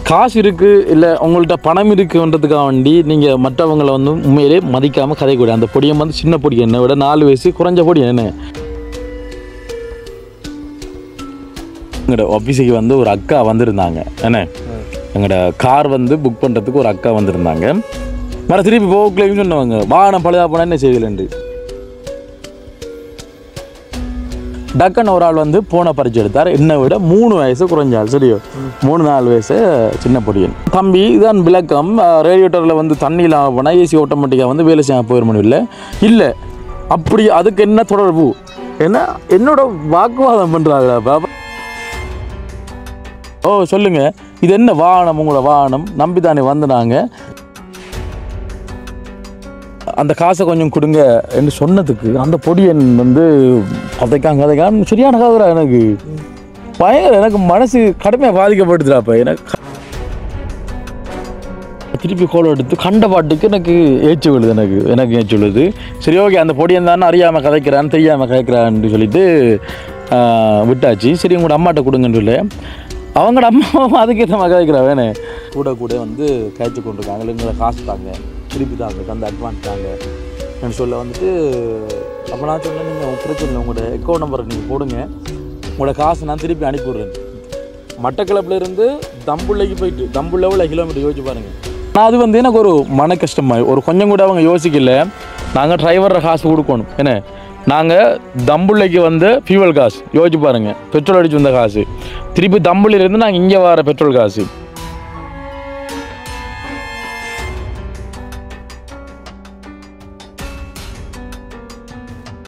காசு இருக்குது இல்லை உங்கள்கிட்ட பணம் இருக்குன்றதுக்காக வேண்டி நீங்கள் மற்றவங்களை வந்து உண்மையிலே மதிக்காமல் கதைக்கூட. அந்த பொடியம் வந்து சின்ன பொடி என்னை விட 4 வயசு குறைஞ்ச பொடி என்ன. எங்களோட ஆஃபீஸுக்கு வந்து ஒரு அக்கா வந்திருந்தாங்க என்ன, எங்களோட கார் வந்து புக் பண்ணுறதுக்கு ஒரு அக்கா வந்திருந்தாங்க. மறு திருப்பி போக்கலையும் சொன்னவங்க வாகனம் பழுதா போனால் என்ன செய்யலண்டு. டக்குன்னு ஒரு ஆள் வந்து போனை பறிச்சு எடுத்தார். என்னை விட 3 வயசு குறைஞ்சாள். சரியோ 3-4 வயசு சின்ன பொடியன். தம்பி இதான் விளக்கம். ரேடியேட்டரில் வந்து தண்ணி இல்லாமல் போனால் ஏசி ஆட்டோமேட்டிக்காக வந்து வேலை செய்ய போயிட இல்லை இல்லை அப்படி அதுக்கு என்ன தொடர்பு என்ன என்னோட வாக்குவாதம் பண்ணுறாங்களா பாபா. ஓ சொல்லுங்க, இது என்ன வாகனம், உங்களோட வாகனம் நம்பி தானே வந்து நாங்கள் அந்த காசை கொஞ்சம் கொடுங்க என்று சொன்னதுக்கு அந்த பொடியன் வந்து கதைக்கான் சரியான கதைரா. எனக்கு பயங்கர எனக்கு மனசு கடுமையாக பாதிக்கப்படுதுடாப்ப. எனக்கு திருப்பி கோல் எடுத்து கண்ட பாட்டுக்கு எனக்கு ஏச்சு விழுது. எனக்கு ஏச்சு விழுது. சரி ஓகே, அந்த பொடியன் தானே அறியாமல் கதைக்கிறான்னு தெரியாமல் கதைக்கிறான்னு சொல்லிட்டு விட்டாச்சு. சரி உங்களோட அம்மாட்ட கொடுங்கன்னு சொல்லி அவங்களோட அம்மாவும் அதுக்கேற்ற மாதிரி கதைக்கிறா. வேணே கூட வந்து கழிச்சு கொண்டிருக்காங்க. இல்லைங்களா காசு தாங்க திருப்பி தாங்க அந்த அட்வான்ஸ் தாங்க நான் சொல்ல வந்துட்டு. அப்போ நான் சொன்னேன், நீங்கள் பிரச்சனை இல்லை, உங்களோட அக்கௌண்ட் நம்பரை நீங்கள் போடுங்க, உங்களோட காசு நான் திருப்பி அனுப்பிவிட்றேன். மட்டக்களப்புலேருந்து தம்புள்ளைக்கு போயிட்டு தம்புள்ள எவ்வளோ கிலோமீட்டர் யோசிச்சு பாருங்கள். ஆனால் அது வந்து எனக்கு ஒரு மன கஷ்டமாக ஒரு கொஞ்சம் கூட அவங்க யோசிக்கல. நாங்கள் டிரைவரை காசு கொடுக்கணும் என்ன, நாங்கள் தம்புள்ளைக்கு வந்து ஃபியூவல் காசு யோசிச்சு பாருங்கள், பெட்ரோல் அடிச்சு வந்த காசு, திருப்பி தம்புள்ளிலேருந்து நாங்கள் இங்கே வர பெட்ரோல் காசு.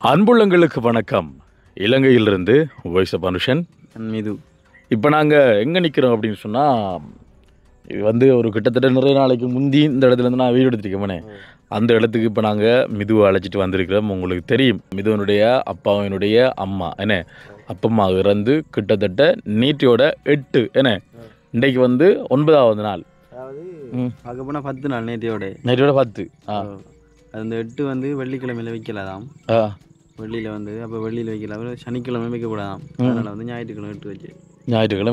அன்புள்ளங்களுக்கு வணக்கம். இலங்கையிலிருந்து வாய்ஸ் ஆஃப் அனுஷன் மீது. இப்போ நாங்கள் எங்கே நிற்கிறோம் அப்படின்னு சொன்னால், இது வந்து ஒரு கிட்டத்தட்ட நிறைய நாளைக்கு முந்தி இந்த இடத்துலேருந்து நான் வீடு எடுத்துருக்கேன். அந்த இடத்துக்கு இப்போ நாங்கள் மிதுவை அழைச்சிட்டு வந்திருக்கிறோம். உங்களுக்கு தெரியும், மிதுவனுடைய அப்பாவினுடைய அம்மா என்ன, அப்பம்மா இறந்து கிட்டத்தட்ட நேற்றையோட 8 என்ன, இன்றைக்கு வந்து 9வது நாள். அதாவது பார்க்க போனால் 10 நாள். நேற்றையோட 10. அந்த 8 வந்து வெள்ளிக்கிழமையில் வைக்கலாதாம். வெள்ளியில் வந்து அப்போ வெள்ளியில் வைக்கலாம், சனிக்கிழமை வைக்கக்கூடாதாம். அதனால் வந்து ஞாயிற்றுக்கிழமை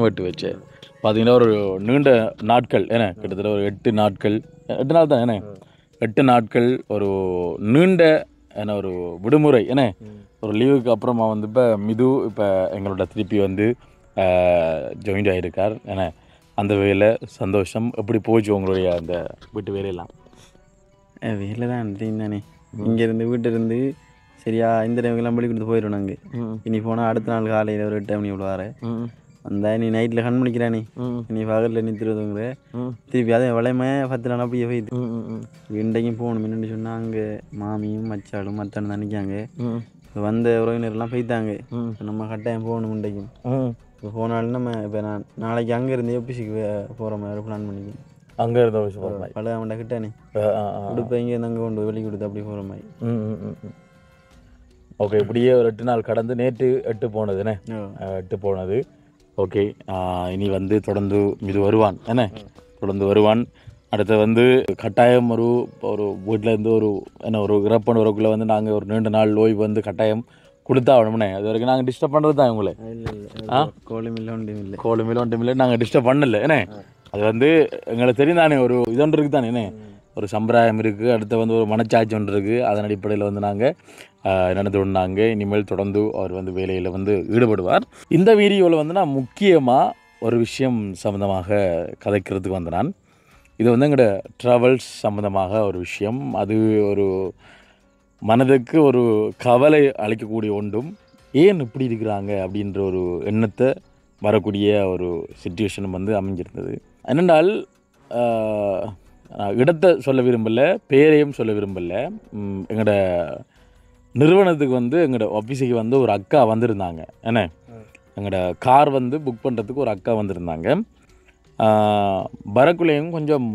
வெட்டு வச்சேன். பார்த்தீங்கன்னா ஒரு நீண்ட நாட்கள் என்ன, கிட்டத்தட்ட ஒரு 8 நாட்கள் 8 நாள் தான் என்ன, 8 நாட்கள் ஒரு நீண்ட என்ன ஒரு விடுமுறை என்ன, ஒரு லீவுக்கு அப்புறமா வந்து இப்போ மிது இப்போ எங்களோட திருப்பி வந்து ஜாயின்ட் ஆகியிருக்கார் என்ன. அந்த வேலை சந்தோஷம். எப்படி போச்சு உங்களுடைய அந்த வீட்டு வேலையெல்லாம்? வேலை தான் தானே, இங்கேருந்து வீட்டிலேருந்து சரியா இந்த டைமுக்கெல்லாம் பள்ளி கொடுத்து போயிடும். நாங்கள் இனி போனால் அடுத்த நாள் காலையில் ஒரு 8 மணி இவ்வளோ வர வந்தா நீ நைட்டில் கண் பண்ணிக்கிறானே, நீ பகலில் நிறுத்துறதுங்கிற திருப்பி அதே வளையமே 10 நாள் அப்படியே போயிடுது. இன்றைக்கும் போகணும் என்னென்னு சொன்னால், அங்கே மாமியும் மச்சாலும் மச்சான் தான் நிற்காங்க. இப்போ வந்த உறவினர்லாம் போய்த்தாங்க. இப்போ நம்ம கட்டாயம் போகணும் இன்றைக்கும். இப்போ போனாலும் நம்ம இப்போ நான் நாளைக்கு அங்கேருந்து ஆஃபீஸுக்கு போகிற மாதிரி பிளான் பண்ணிக்கணும். அங்கே இருந்த ஆஃபீஸ் போகிற மாதிரி பல அவன்கிட்ட கிட்டானே உடுப்பை இங்கேருந்து அங்கே கொண்டு வெளியே கொடுத்து அப்படி போகிற மாதிரி. ஓகே, இப்படியே ஒரு 8 நாள் கடந்து நேற்று 8 போனதுண்ணே, 8 போனது. ஓகே, இனி வந்து தொடர்ந்து இது வருவான் என்ன, தொடர்ந்து வருவான். அடுத்து வந்து கட்டாயம் ஒரு வீட்டிலேருந்து ஒரு என்ன ஒரு இறப்பன் வரக்குள்ளே வந்து நாங்கள் ஒரு நீண்ட நாள் ஓய்வு வந்து கட்டாயம் கொடுத்தா ஆகணும்னே. அது வரைக்கும் நாங்கள் டிஸ்டர்ப் பண்ணுறது தான் உங்களை. கோலமில்ல ஒன்றும் இல்லை, நாங்கள் டிஸ்டர்ப் பண்ணலை என்ன. அது வந்து எங்களுக்கு தெரியும் தானே, ஒரு இதொன்று இருக்குது தானே என்ன, ஒரு சம்பிரதாயம் இருக்குது. அடுத்து வந்து ஒரு மனச்சாட்சி ஒன்று இருக்குது. அதன் அடிப்படையில் வந்து நாங்கள் நடந்து கொண்டாங்க. இனிமேல் தொடர்ந்து அவர் வந்து வேலையில் வந்து ஈடுபடுவார். இந்த வீடியோவில் வந்து நான் முக்கியமாக ஒரு விஷயம் சம்மந்தமாக கதைக்கிறதுக்கு வந்து நான் இது வந்து எங்களோட ட்ராவல்ஸ் சம்மந்தமாக ஒரு விஷயம். அது ஒரு மனதுக்கு ஒரு கவலை அளிக்கக்கூடிய ஒன்றும், ஏன் இப்படி இருக்கிறாங்க அப்படின்ற ஒரு எண்ணத்தை வரக்கூடிய ஒரு சிச்சுவேஷனும் வந்து அமைஞ்சிருந்தது. என்னென்றால் இடத்தை சொல்ல விரும்பலை, பேரையும் சொல்ல விரும்பலை. எங்களோட நிறுவனத்துக்கு வந்து எங்களோட ஆஃபீஸுக்கு வந்து ஒரு அக்கா வந்திருந்தாங்க என்ன, எங்களோட கார் வந்து புக் பண்ணுறதுக்கு ஒரு அக்கா வந்திருந்தாங்க. வரக்குள்ளேயும் கொஞ்சம்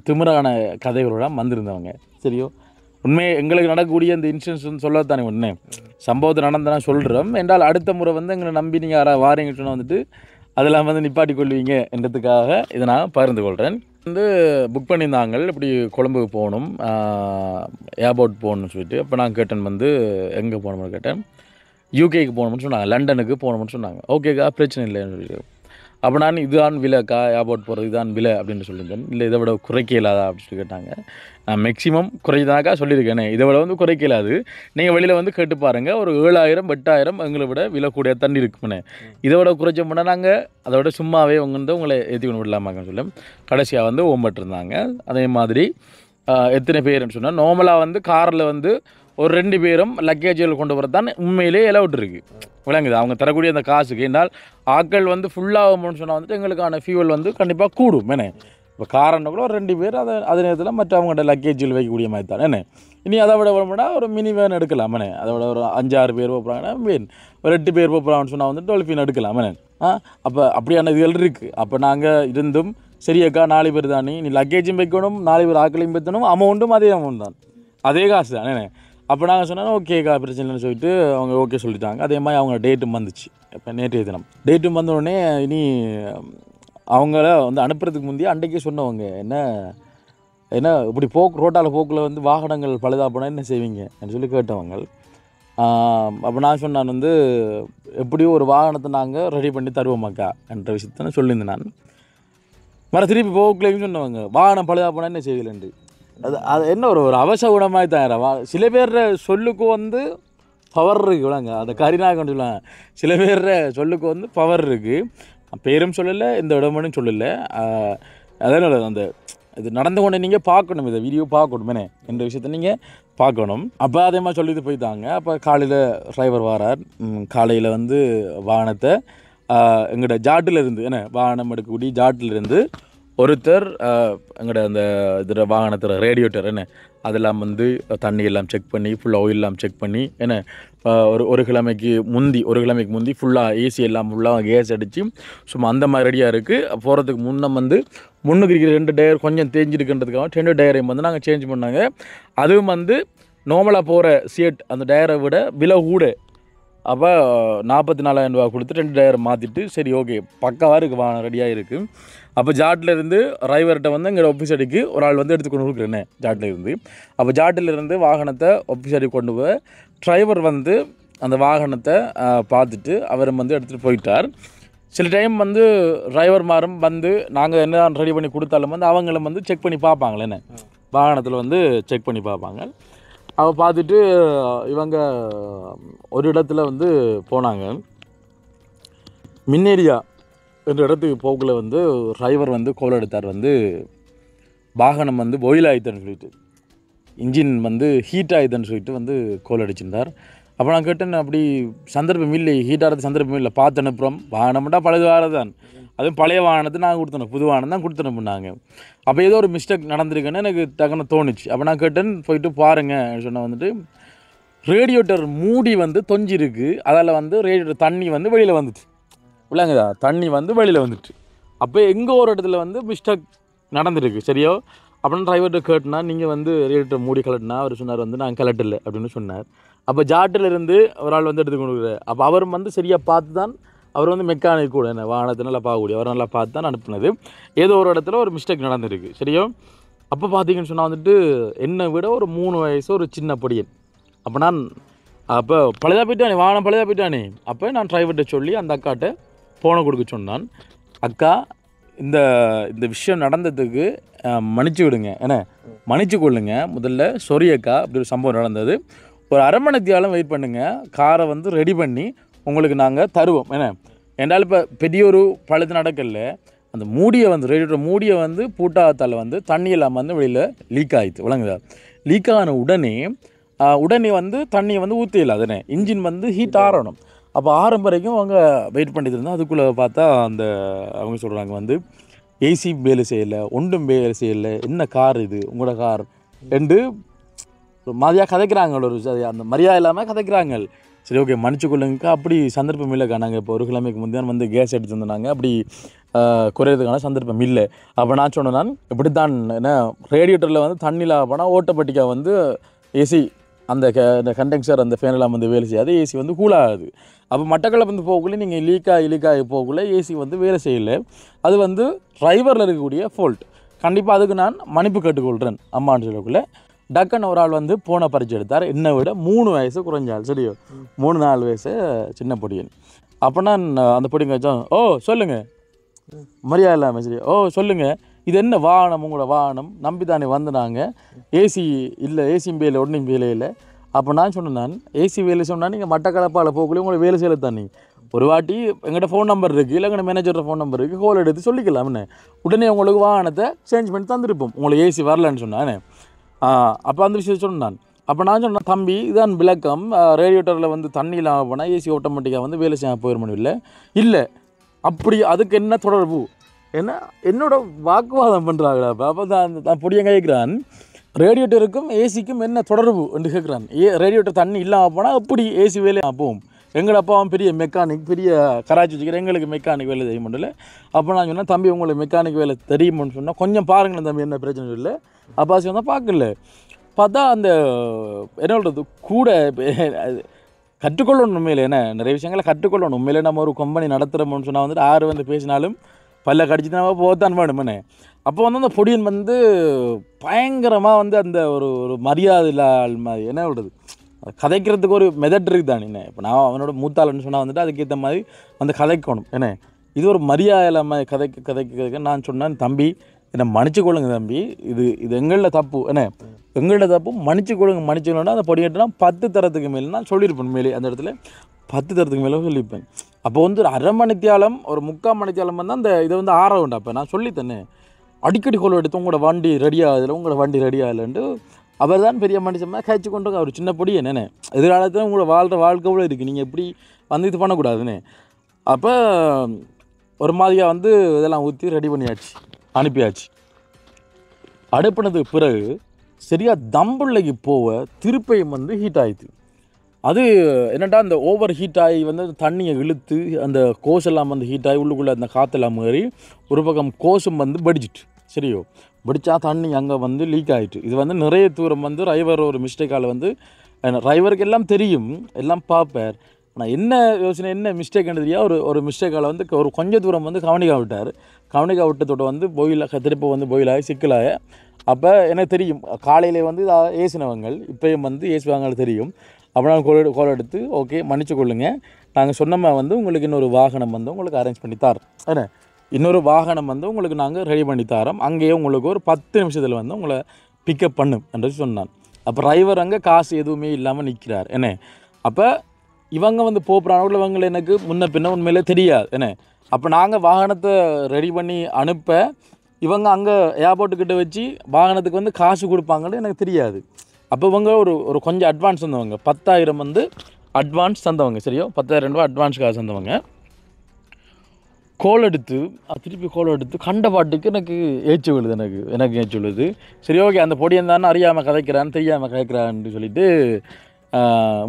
திமிரான கதைகளோட வந்திருந்தவங்க. சரியோ, உண்மையை எங்களுக்கு நடக்கக்கூடிய இந்த இன்சிடென்ட்ஸ் சொல்லத்தானே ஒன்று சம்பவத்தை நடந்தனா சொல்கிறோம் என்றால், அடுத்த முறை வந்து எங்களை நம்பி நீங்கள் யாராவது வாரீங்கன்னு சொன்னால் வந்துட்டு அதெல்லாம் வந்து நிப்பாட்டி கொள்வீங்க என்றதுக்காக இதை நான் பகிர்ந்து கொள்கிறேன். வந்து புக் பண்ணியிருந்தாங்க, இப்படி கொழம்புக்கு போகணும், ஏர்போர்ட் போகணும்னு சொல்லிட்டு. அப்போ நான் கேட்டேன் வந்து எங்கே போகணும்னு கேட்டேன். யூகேக்கு போகணும்னு சொன்னாங்க, லண்டனுக்கு போகணும்னு சொன்னாங்க. ஓகேக்கா பிரச்சனை இல்லைன்னு சொல்லிட்டு அப்போ நான் இதுதான் விலை ஏர்போர்ட் போகிறது இதுதான் விலை அப்படின்னு சொல்லியிருந்தேன். இல்லை இதை விட குறைக்க இல்லாதா அப்படின்னு சொல்லி கேட்டாங்க. நான் மேக்ஸிமம் குறைதாக்கா சொல்லியிருக்கேனே, இதை விட வந்து குறைக்க இல்லாது. நீங்கள் வெளியில் வந்து கேட்டு பாருங்கள், ஒரு 7,000 8,000 எங்களை விட விலை கூடிய தண்ணி இருக்குமே. இதை விட குறைச்சோம்னா நாங்கள் அதை விட சும்மாவே உங்களை ஏற்றி கொண்டு விடலாமான்னு சொல்லி கடைசியாக வந்து ஓம்பட்டிருந்தாங்க. அதே மாதிரி எத்தனை பேருன்னு சொன்னால் நார்மலாக வந்து காரில் வந்து ஒரு 2 பேரும் லக்கேஜுகள் கொண்டு வரது தான் உண்மையிலே அலவுட் இருக்குது. விளங்குது அவங்க தரக்கூடிய அந்த காசுக்கு. என்றால் ஆட்கள் வந்து ஃபுல்லாகும்னு சொன்னால் வந்துட்டு எங்களுக்கான ஃபியூவல் வந்து கண்டிப்பாக கூடும். என்ன இப்போ காரன்னு கூட ஒரு 2 பேர் அதே நேரத்தில் மற்ற அவங்கள்ட்ட லக்கேஜில் வைக்கக்கூடிய மாதிரி தான். என்ன இனி அதை விட வரமுன்னா ஒரு மினி வேன் எடுக்கலாம். என்ன அதை விட ஒரு 5-6 பேர் போகிறாங்கன்னா வேன், ஒரு 8 பேர் போகிறாங்கன்னு சொன்னால் வந்து டொல்ஃபின் எடுக்கலாம். என்ன அப்போ அப்படியான இதுகள் இருக்குது. அப்போ நாங்கள் இருந்தும் சரியக்கா 4 பேர் தானே, நீ லக்கேஜும் வைக்கணும், 4 பேர் ஆக்களையும் வைக்கணும், அமௌண்ட்டும் அதே அமௌண்ட் தான், அதே காசு தான். என்ன அப்போ நாங்கள் சொன்னோம் ஓகேக்கா பிரச்சனைன்னு சொல்லிட்டு அவங்க ஓகே சொல்லிட்டாங்க. அதே மாதிரி அவங்க டேட்டும் வந்துச்சு. இப்போ நேற்றைய தினம் டேட்டும் வந்தோடனே இனி அவங்கள வந்து அனுப்புறதுக்கு முந்தைய அன்றைக்கே சொன்னவங்க என்ன இப்படி ரோட்டால் போக்கில் வந்து வாகனங்கள் பழுதா போனால் என்ன செய்வீங்க சொல்லி கேட்டவங்க. அப்போ நான் சொன்னான் வந்து எப்படியும் ஒரு வாகனத்தை நாங்கள் ரெடி பண்ணி தருவோமாக்கா என்ற விஷயத்த நான் சொல்லியிருந்தேன். நான் மறு திருப்பி போக்குலேயும் சொன்னவங்க வாகனம் பழுதா போனால் என்ன செய்வீங்கன்னு. அது என்ன ஒரு அவசர குணமாக தான். சில பேர் சொல்லுக்கு வந்து பவர் இருக்குது. விளங்க அந்த கரிநாகன்னு சொல்லுவாங்க. சில பேர் சொல்லுக்கு வந்து பவர் இருக்குது. பேரும் சொல்லலை, இந்த இடமுன்னு சொல்லலை. அதனால அந்த இது நடந்து கொண்டு நீங்கள் பார்க்கணும், இதை வீடியோ பார்க்கணுமே என்ற விஷயத்த நீங்கள் பார்க்கணும். அப்போ அதே மாதிரி சொல்லிட்டு போயிட்டாங்க. அப்போ காலையில் டிரைவர் வரார். காலையில் வந்து வாகனத்தை எங்கள்கிட்ட ஜாட்டிலிருந்து வாகனம் எடுக்கக்கூடிய ஜாட்டிலிருந்து ஒருத்தர் எங்கள்ட அந்த இதில் வாகனத்தில் ரேடியேட்டர் அதெல்லாம் வந்து தண்ணி எல்லாம் செக் பண்ணி ஃபுல்லாக ஆயிலெலாம் செக் பண்ணி ஒரு கிழமைக்கு முந்தி ஃபுல்லாக ஏசி எல்லாம் ஃபுல்லாக கேஸ் அடித்து சும்மா அந்த மாதிரி ரெடியாக இருக்குது. போகிறதுக்கு வந்து முன்னுக்கு இருக்கிற 2 டயர் கொஞ்சம் தேஞ்சிருக்குன்றதுக்காக 2 டயரையும் வந்து நாங்கள் சேஞ்ச் பண்ணாங்க. அதுவும் வந்து நார்மலாக போகிற சியட் அந்த டயரை விட விலை கூட. அப்போ 44,000 ரூபா கொடுத்து 2 டயரை மாற்றிட்டு சரி ஓகே பக்காவாக இருக்குது, வாகனம் ரெடியாக இருக்குது. அப்போ ஜாட்டிலேருந்து டிரைவர்கிட்ட வந்து எங்கள் ஆஃபீஸ் அடிக்கு ஒரு ஆள் வந்து எடுத்துக்கொண்டு கொடுக்குறேன்னே ஜாட்டிலேருந்து. அப்போ ஜாட்டிலேருந்து வாகனத்தை ஆஃபீஸ் அடி கொண்டு போய் டிரைவர் வந்து அந்த வாகனத்தை பார்த்துட்டு அவர் வந்து எடுத்துகிட்டு போயிட்டார். சில டைம் வந்து டிரைவர் மாரும் வந்து நாங்கள் என்ன ரெடி பண்ணி கொடுத்தாலும் வந்து அவங்களும் வந்து செக் பண்ணி பார்ப்பாங்களே வாகனத்தில் வந்து செக் பண்ணி பார்ப்பாங்க. அவள் பார்த்துட்டு இவங்க ஒரு இடத்துல வந்து போனாங்க. மின்னேரியா என்ற இடத்துக்கு போக்கில் வந்து டிரைவர் வந்து கோல் எடுத்தார். வந்து வாகனம் வந்து பாயில் ஆகிட்டேன்னு சொல்லிட்டு, இன்ஜின் வந்து ஹீட் ஆகிட்டேன்னு சொல்லிட்டு வந்து கோல் அடிச்சிருந்தார். அப்போ நான் கேட்டேன் அப்படி சந்தர்ப்பம் இல்லை, ஹீட் ஆகிறது சந்தர்ப்பம் இல்லை, பார்த்து அனுப்புகிறோம், வாகனம்ட்டா பழைய வாரம் தான், அதுவும் பழைய வாகனத்தை நாங்கள் கொடுத்தோம், புது வாகனம் தான் கொடுத்துனுப்புனாங்க. அப்போ ஏதோ ஒரு மிஸ்டேக் நடந்திருக்குன்னு எனக்கு டக்குன்னு தோணுச்சு. அப்போ நான் கேட்டேன் போயிட்டு பாருங்கள் சொன்னால் வந்துட்டு ரேடியேட்டர் மூடி வந்து தொஞ்சிருக்கு, அதில் வந்து ரேடியேட்டர் தண்ணி வந்து வெளியில் வந்துட்டு இல்லைங்கதா, தண்ணி வந்து வெளியில் வந்துட்டு. அப்போ எங்கே ஒரு இடத்துல வந்து மிஸ்டேக் நடந்திருக்கு சரியோ. அப்படின்னு டிரைவர்கிட்ட கேட்டுனா நீங்கள் வந்து ரேடியேட்டர் மூடி கலட்டினா அவர் சொன்னார் வந்து நான் கலட்டில்லை அப்படின்னு சொன்னார். அப்போ ஜாட்டிலிருந்து ஒரு ஆள் வந்து எடுத்து கொடுக்குறாரு. அப்போ அவரும் வந்து சரியாக பார்த்து தான், அவர் வந்து மெக்கானிக் கூட வாகனத்தை நல்லா பார்க்கக்கூடிய அவர் நல்லா பார்த்து தான் அனுப்புனது. ஏதோ ஒரு இடத்துல ஒரு மிஸ்டேக் நடந்திருக்கு சரியோ. அப்போ பார்த்தீங்கன்னு சொன்னால் வந்துட்டு என்னை விட ஒரு 3 வயசு ஒரு சின்ன பொடியன். அப்போ நான் அப்போ பழையதாக போயிட்டானே, வாகனம் பழையதாக போயிட்டானே. அப்போ நான் டிரைவர்கிட்ட சொல்லி அந்த அக்காட்ட ஃபோனை கொடுக்க சொன்னான். அக்கா இந்த இந்த விஷயம் நடந்ததுக்கு மன்னிச்சு விடுங்க, மன்னிச்சு கொள்ளுங்க முதல்ல, சொரி அக்கா அப்படி ஒரு சம்பவம் நடந்தது, ஒரு அரை மணி நேரத்தியாலும் வெயிட் பண்ணுங்கள், காரை வந்து ரெடி பண்ணி உங்களுக்கு நாங்கள் தருவோம். என்றாலும் இப்போ பெரிய ஒரு பழுது நடக்கல, அந்த மூடியை வந்து ரேடியேட்டர் மூடியை வந்து பூட்டாத்தால் வந்து தண்ணி இல்லாமல் வந்து வெளியில் லீக் ஆகிடுது. விளங்குதா, லீக் ஆன உடனே வந்து தண்ணியை வந்து ஊற்றிடல, அதுனே இன்ஜின் வந்து ஹீட் ஆறணும். அப்போ ஆரம்ப வரைக்கும் அவங்க வெயிட் பண்ணிட்டு இருந்தால் அதுக்குள்ளே பார்த்தா அந்த அவங்க சொல்கிறாங்க வந்து ஏசி வேலை செய்யலை, ஒன்றும் வேலை செய்யலை, என்ன கார் இது உங்களோட கார் என்று மாதிரியாக கதைக்கிறாங்க. ஒரு அந்த மரியாதை இல்லாமல் கதைக்கிறாங்க. சரி ஓகே மன்னிச்சு கொள்ளுங்கக்கா, அப்படி சந்தர்ப்பம் இல்லைக்கா, நாங்கள் இப்போ ஒரு கிழமைக்கு முந்தைய வந்து கேஸ் எடுத்து வந்தாங்க, அப்படி குறையிறதுக்கான சந்தர்ப்பம் இல்லை. அப்போ நான் சொன்னேன், நான் இப்படி தான் என்ன ரேடியேட்டரில் வந்து தண்ணியில் போனால் ஓட்டப்பட்டிக்கா வந்து ஏசி அந்த கண்டென்சர் அந்த ஃபேனெல்லாம் வந்து வேலை செய்யாது, ஏசி வந்து கூலாகுது. அப்போ மட்டக்களை வந்து போகக்குள்ளே நீங்கள் லீக்காகி போகக்குள்ளே ஏசி வந்து வேலை செய்யலை, அது வந்து டிரைவரில் இருக்கக்கூடிய ஃபால்ட். கண்டிப்பாக அதுக்கு நான் மன்னிப்பு கேட்டுக்கொள்கிறேன் அம்மான்னு சொல்லக்குள்ளே டக்குன்னு ஒரு ஆள் வந்து போனை பறிச்சு எடுத்தார். என்னை விட 3 வயசு குறைஞ்சாள் சரியோ, 3-4 வயசு சின்ன பொடியன். அப்போ நான் அந்த பொடிங்க வச்சோம், ஓ சொல்லுங்கள் மரியாதை இல்லாமல் சரி. ஓ சொல்லுங்கள், இது என்ன வாகனம், உங்களோட வாகனம் நம்பி தானே வந்து நாங்கள் ஏசி இல்லை, ஏசியும் வேலை ஒன்றும் வேலை இல்லை. அப்போ நான் சொன்னேன், நான் ஏசி வேலை சொன்னால் நீங்கள் மட்டக்களப்பால் போகக்குள்ளே உங்களை வேலை செய்யலை தானே. ஒரு வாட்டி எங்கள்கிட்ட ஃபோன் நம்பர் இருக்குது, இல்லை எங்கள் மேனேஜரோட ஃபோன் நம்பர் இருக்குது, கால் எடுத்து சொல்லிக்கலாம் என்ன, உடனே உங்களுக்கு வாகனத்தை சேஞ்ச் பண்ணி தந்துருப்போம் உங்களுக்கு ஏசி வரலன்னு சொன்னானே. அப்போ அந்த விஷயத்தை சொன்னேன் நான். அப்போ நான் சொன்னேன், தம்பி இதான் விளக்கம், ரேடியேட்டரில் வந்து தண்ணி இல்லாமல் போனால் ஏசி ஆட்டோமேட்டிக்காக வந்து வேலை செய்ய போயிட இல்லை இல்லை அப்படி அதுக்கு என்ன தொடர்பு என்ன என்னோட வாக்குவாதம் பண்ணுறாங்களா. அப்போ தான் பொடியங்க கேட்குறான், ரேடியேட்டருக்கும் ஏசிக்கும் என்ன தொடர்பு என்று கேட்குறான். ரேடியேட்டர் தண்ணி இல்லாமல் போனால் எப்படி ஏசி வேலையாக போகும். எங்கள் அப்பாவும் பெரிய மெக்கானிக், பெரிய கராச்சி வச்சுக்கிறேன், எங்களுக்கு மெக்கானிக் வேலை செய்ய முடியல. அப்போ நான் சொன்னேன், தம்பி உங்களுக்கு மெக்கானிக் வேலை தெரியுமான்னு சொன்னால் கொஞ்சம் பாருங்களேன் தம்பி, என்ன பிரச்சனை இல்லை. அப்பாசி வந்தால் பார்க்கல, பார்த்தா அந்த என்ன சொல்கிறது கூட கற்றுக்கொள்ளணும் உண்மையில். என்ன நிறைய விஷயங்களை கற்றுக்கொள்ளணும் உண்மையிலே. நம்ம ஒரு கம்பெனி நடத்துகிறோம்னு சொன்னால் வந்துட்டு ஆறு வந்து பேசினாலும் பல்ல கடிச்சு நம்ம போகத்தான் வேணுமே. அப்போ வந்து அந்த பொடியன் வந்து பயங்கரமாக வந்து அந்த ஒரு ஒரு மரியாதை இல்லாத மாதிரி என்ன சொல்கிறது, கதைக்கிறதுக்கு ஒரு மெதட் இருக்குது தானே. என்ன இப்போ நான் அவனோட மூத்தாளன்னு சொன்னால் வந்துட்டு அதுக்கேற்ற மாதிரி அந்த கதைக்கணும். என்ன இது ஒரு மரியாதை இல்லாமல் கதைக்க நான் சொன்னேன், தம்பி என்னை மன்னிச்சுக்கொள்ளுங்க தம்பி, இது எங்களில் தப்பு, என்ன எங்களோட தப்பு, மன்னிச்சுக்கொள்ளுன்னா அந்த பொடியிட்டுனா 10 தரத்துக்கு மேலே நான் சொல்லியிருப்பேன். மேலே அந்த இடத்துல 10 தரத்துக்கு மேலே சொல்லியிருப்பேன். அப்போ வந்து ஒரு அரை மணித்தியாலம் ஒரு 3/4 மணித்தியாலம் வந்து அந்த இதை வந்து ஆற வேண்டாம். அப்போ நான் சொல்லித்தேனே, அடிக்கடி கொள்ள எடுத்து உங்களோட வண்டி ரெடி ஆகுதில்ல, உங்களோட வண்டி ரெடி ஆகலைன்ட்டு அவர் தான் பெரிய மனுஷமாக கழிச்சு கொண்டு அவர் சின்ன பொடி என்னென்ன எதிர்காலத்தில் உங்களோட வாழ்க்கை கூட இருக்குது, நீங்கள் எப்படி வந்து இது பண்ணக்கூடாதுன்னு. அப்போ ஒரு மாதிரியாக வந்து இதெல்லாம் ஊற்றி ரெடி பண்ணியாச்சு, அனுப்பியாச்சு. அனுப்பினதுக்கு பிறகு சரியாக தம்புள்ளைக்கு போக திருப்பையும் வந்து ஹீட் ஆகிடுது. அது என்னென்னா அந்த ஓவர் ஹீட் ஆகி வந்து தண்ணியை இழுத்து அந்த கோஸ் எல்லாம் வந்து ஹீட் ஆகி உள்ளுக்குள்ளே அந்த காற்றெல்லாம் மாறி ஒரு பக்கம் கோஸும் வந்து வெடிச்சிட்டு சரியோ, வெடிச்சா தண்ணி அங்கே வந்து லீக் ஆகிட்டு. இது வந்து நிறைய தூரம் வந்து டிரைவர் ஒரு மிஸ்டேக்கால் வந்து டிரைவருக்கு எல்லாம் தெரியும், எல்லாம் பார்ப்பார். ஆனால் என்ன யோசனை என்ன மிஸ்டேக்னு தெரியா, ஒரு மிஸ்டேக்கால் வந்து ஒரு கொஞ்சம் தூரம் வந்து கவனிக்க விட்டார். கவனிக்க விட்டதோட வந்து போயிலாக திருப்ப வந்து போயிலாக சிக்கலாக. அப்போ எனக்கு தெரியும் காலையிலே வந்து ஏசினவங்க இப்போயும் வந்து ஏசுவாங்க தெரியும். அப்போ நான் கோல் எடுத்து ஓகே மன்னிச்சு கொள்ளுங்க, நாங்கள் சொன்னோமா வந்து உங்களுக்கு இன்னொரு வாகனம் வந்து உங்களுக்கு அரேஞ்ச் பண்ணி தரோம், என்ன இன்னொரு வாகனம் வந்து உங்களுக்கு நாங்கள் ரெடி பண்ணி தரோம், அங்கேயே உங்களுக்கு ஒரு 10 நிமிஷத்தில் வந்து உங்களை பிக்கப் பண்ணும் என்று சொன்னான். அப்போ டிரைவர் அங்கே காசு எதுவுமே இல்லாமல் நிற்கிறார். என்ன அப்போ இவங்க வந்து போகிறாங்களோ இவங்களை எனக்கு முன்ன பின்ன உண்மையிலே தெரியாது. என்ன அப்போ நாங்கள் வாகனத்தை ரெடி பண்ணி அனுப்ப இவங்க அங்கே ஏர்போர்ட்டுக்கிட்ட வச்சு வாகனத்துக்கு வந்து காசு கொடுப்பாங்கன்னு எனக்கு தெரியாது. அப்போ இவங்க ஒரு கொஞ்சம் அட்வான்ஸ் தந்தவங்க, 10,000 வந்து அட்வான்ஸ் தந்தவங்க சரியோ, 10,000 ரூபா அட்வான்ஸ் காசு தந்தவங்க. கோல் எடுத்து திருப்பி கோல் எடுத்து கண்ட பாட்டுக்கு எனக்கு ஏச்சு விழுது, எனக்கு ஏச்சு விழுது. சரி ஓகே அந்த பொடியன் தானே அறியாமல் கதைக்கிறான்னு தெரியாமல் கதைக்கிறான்னு சொல்லிட்டு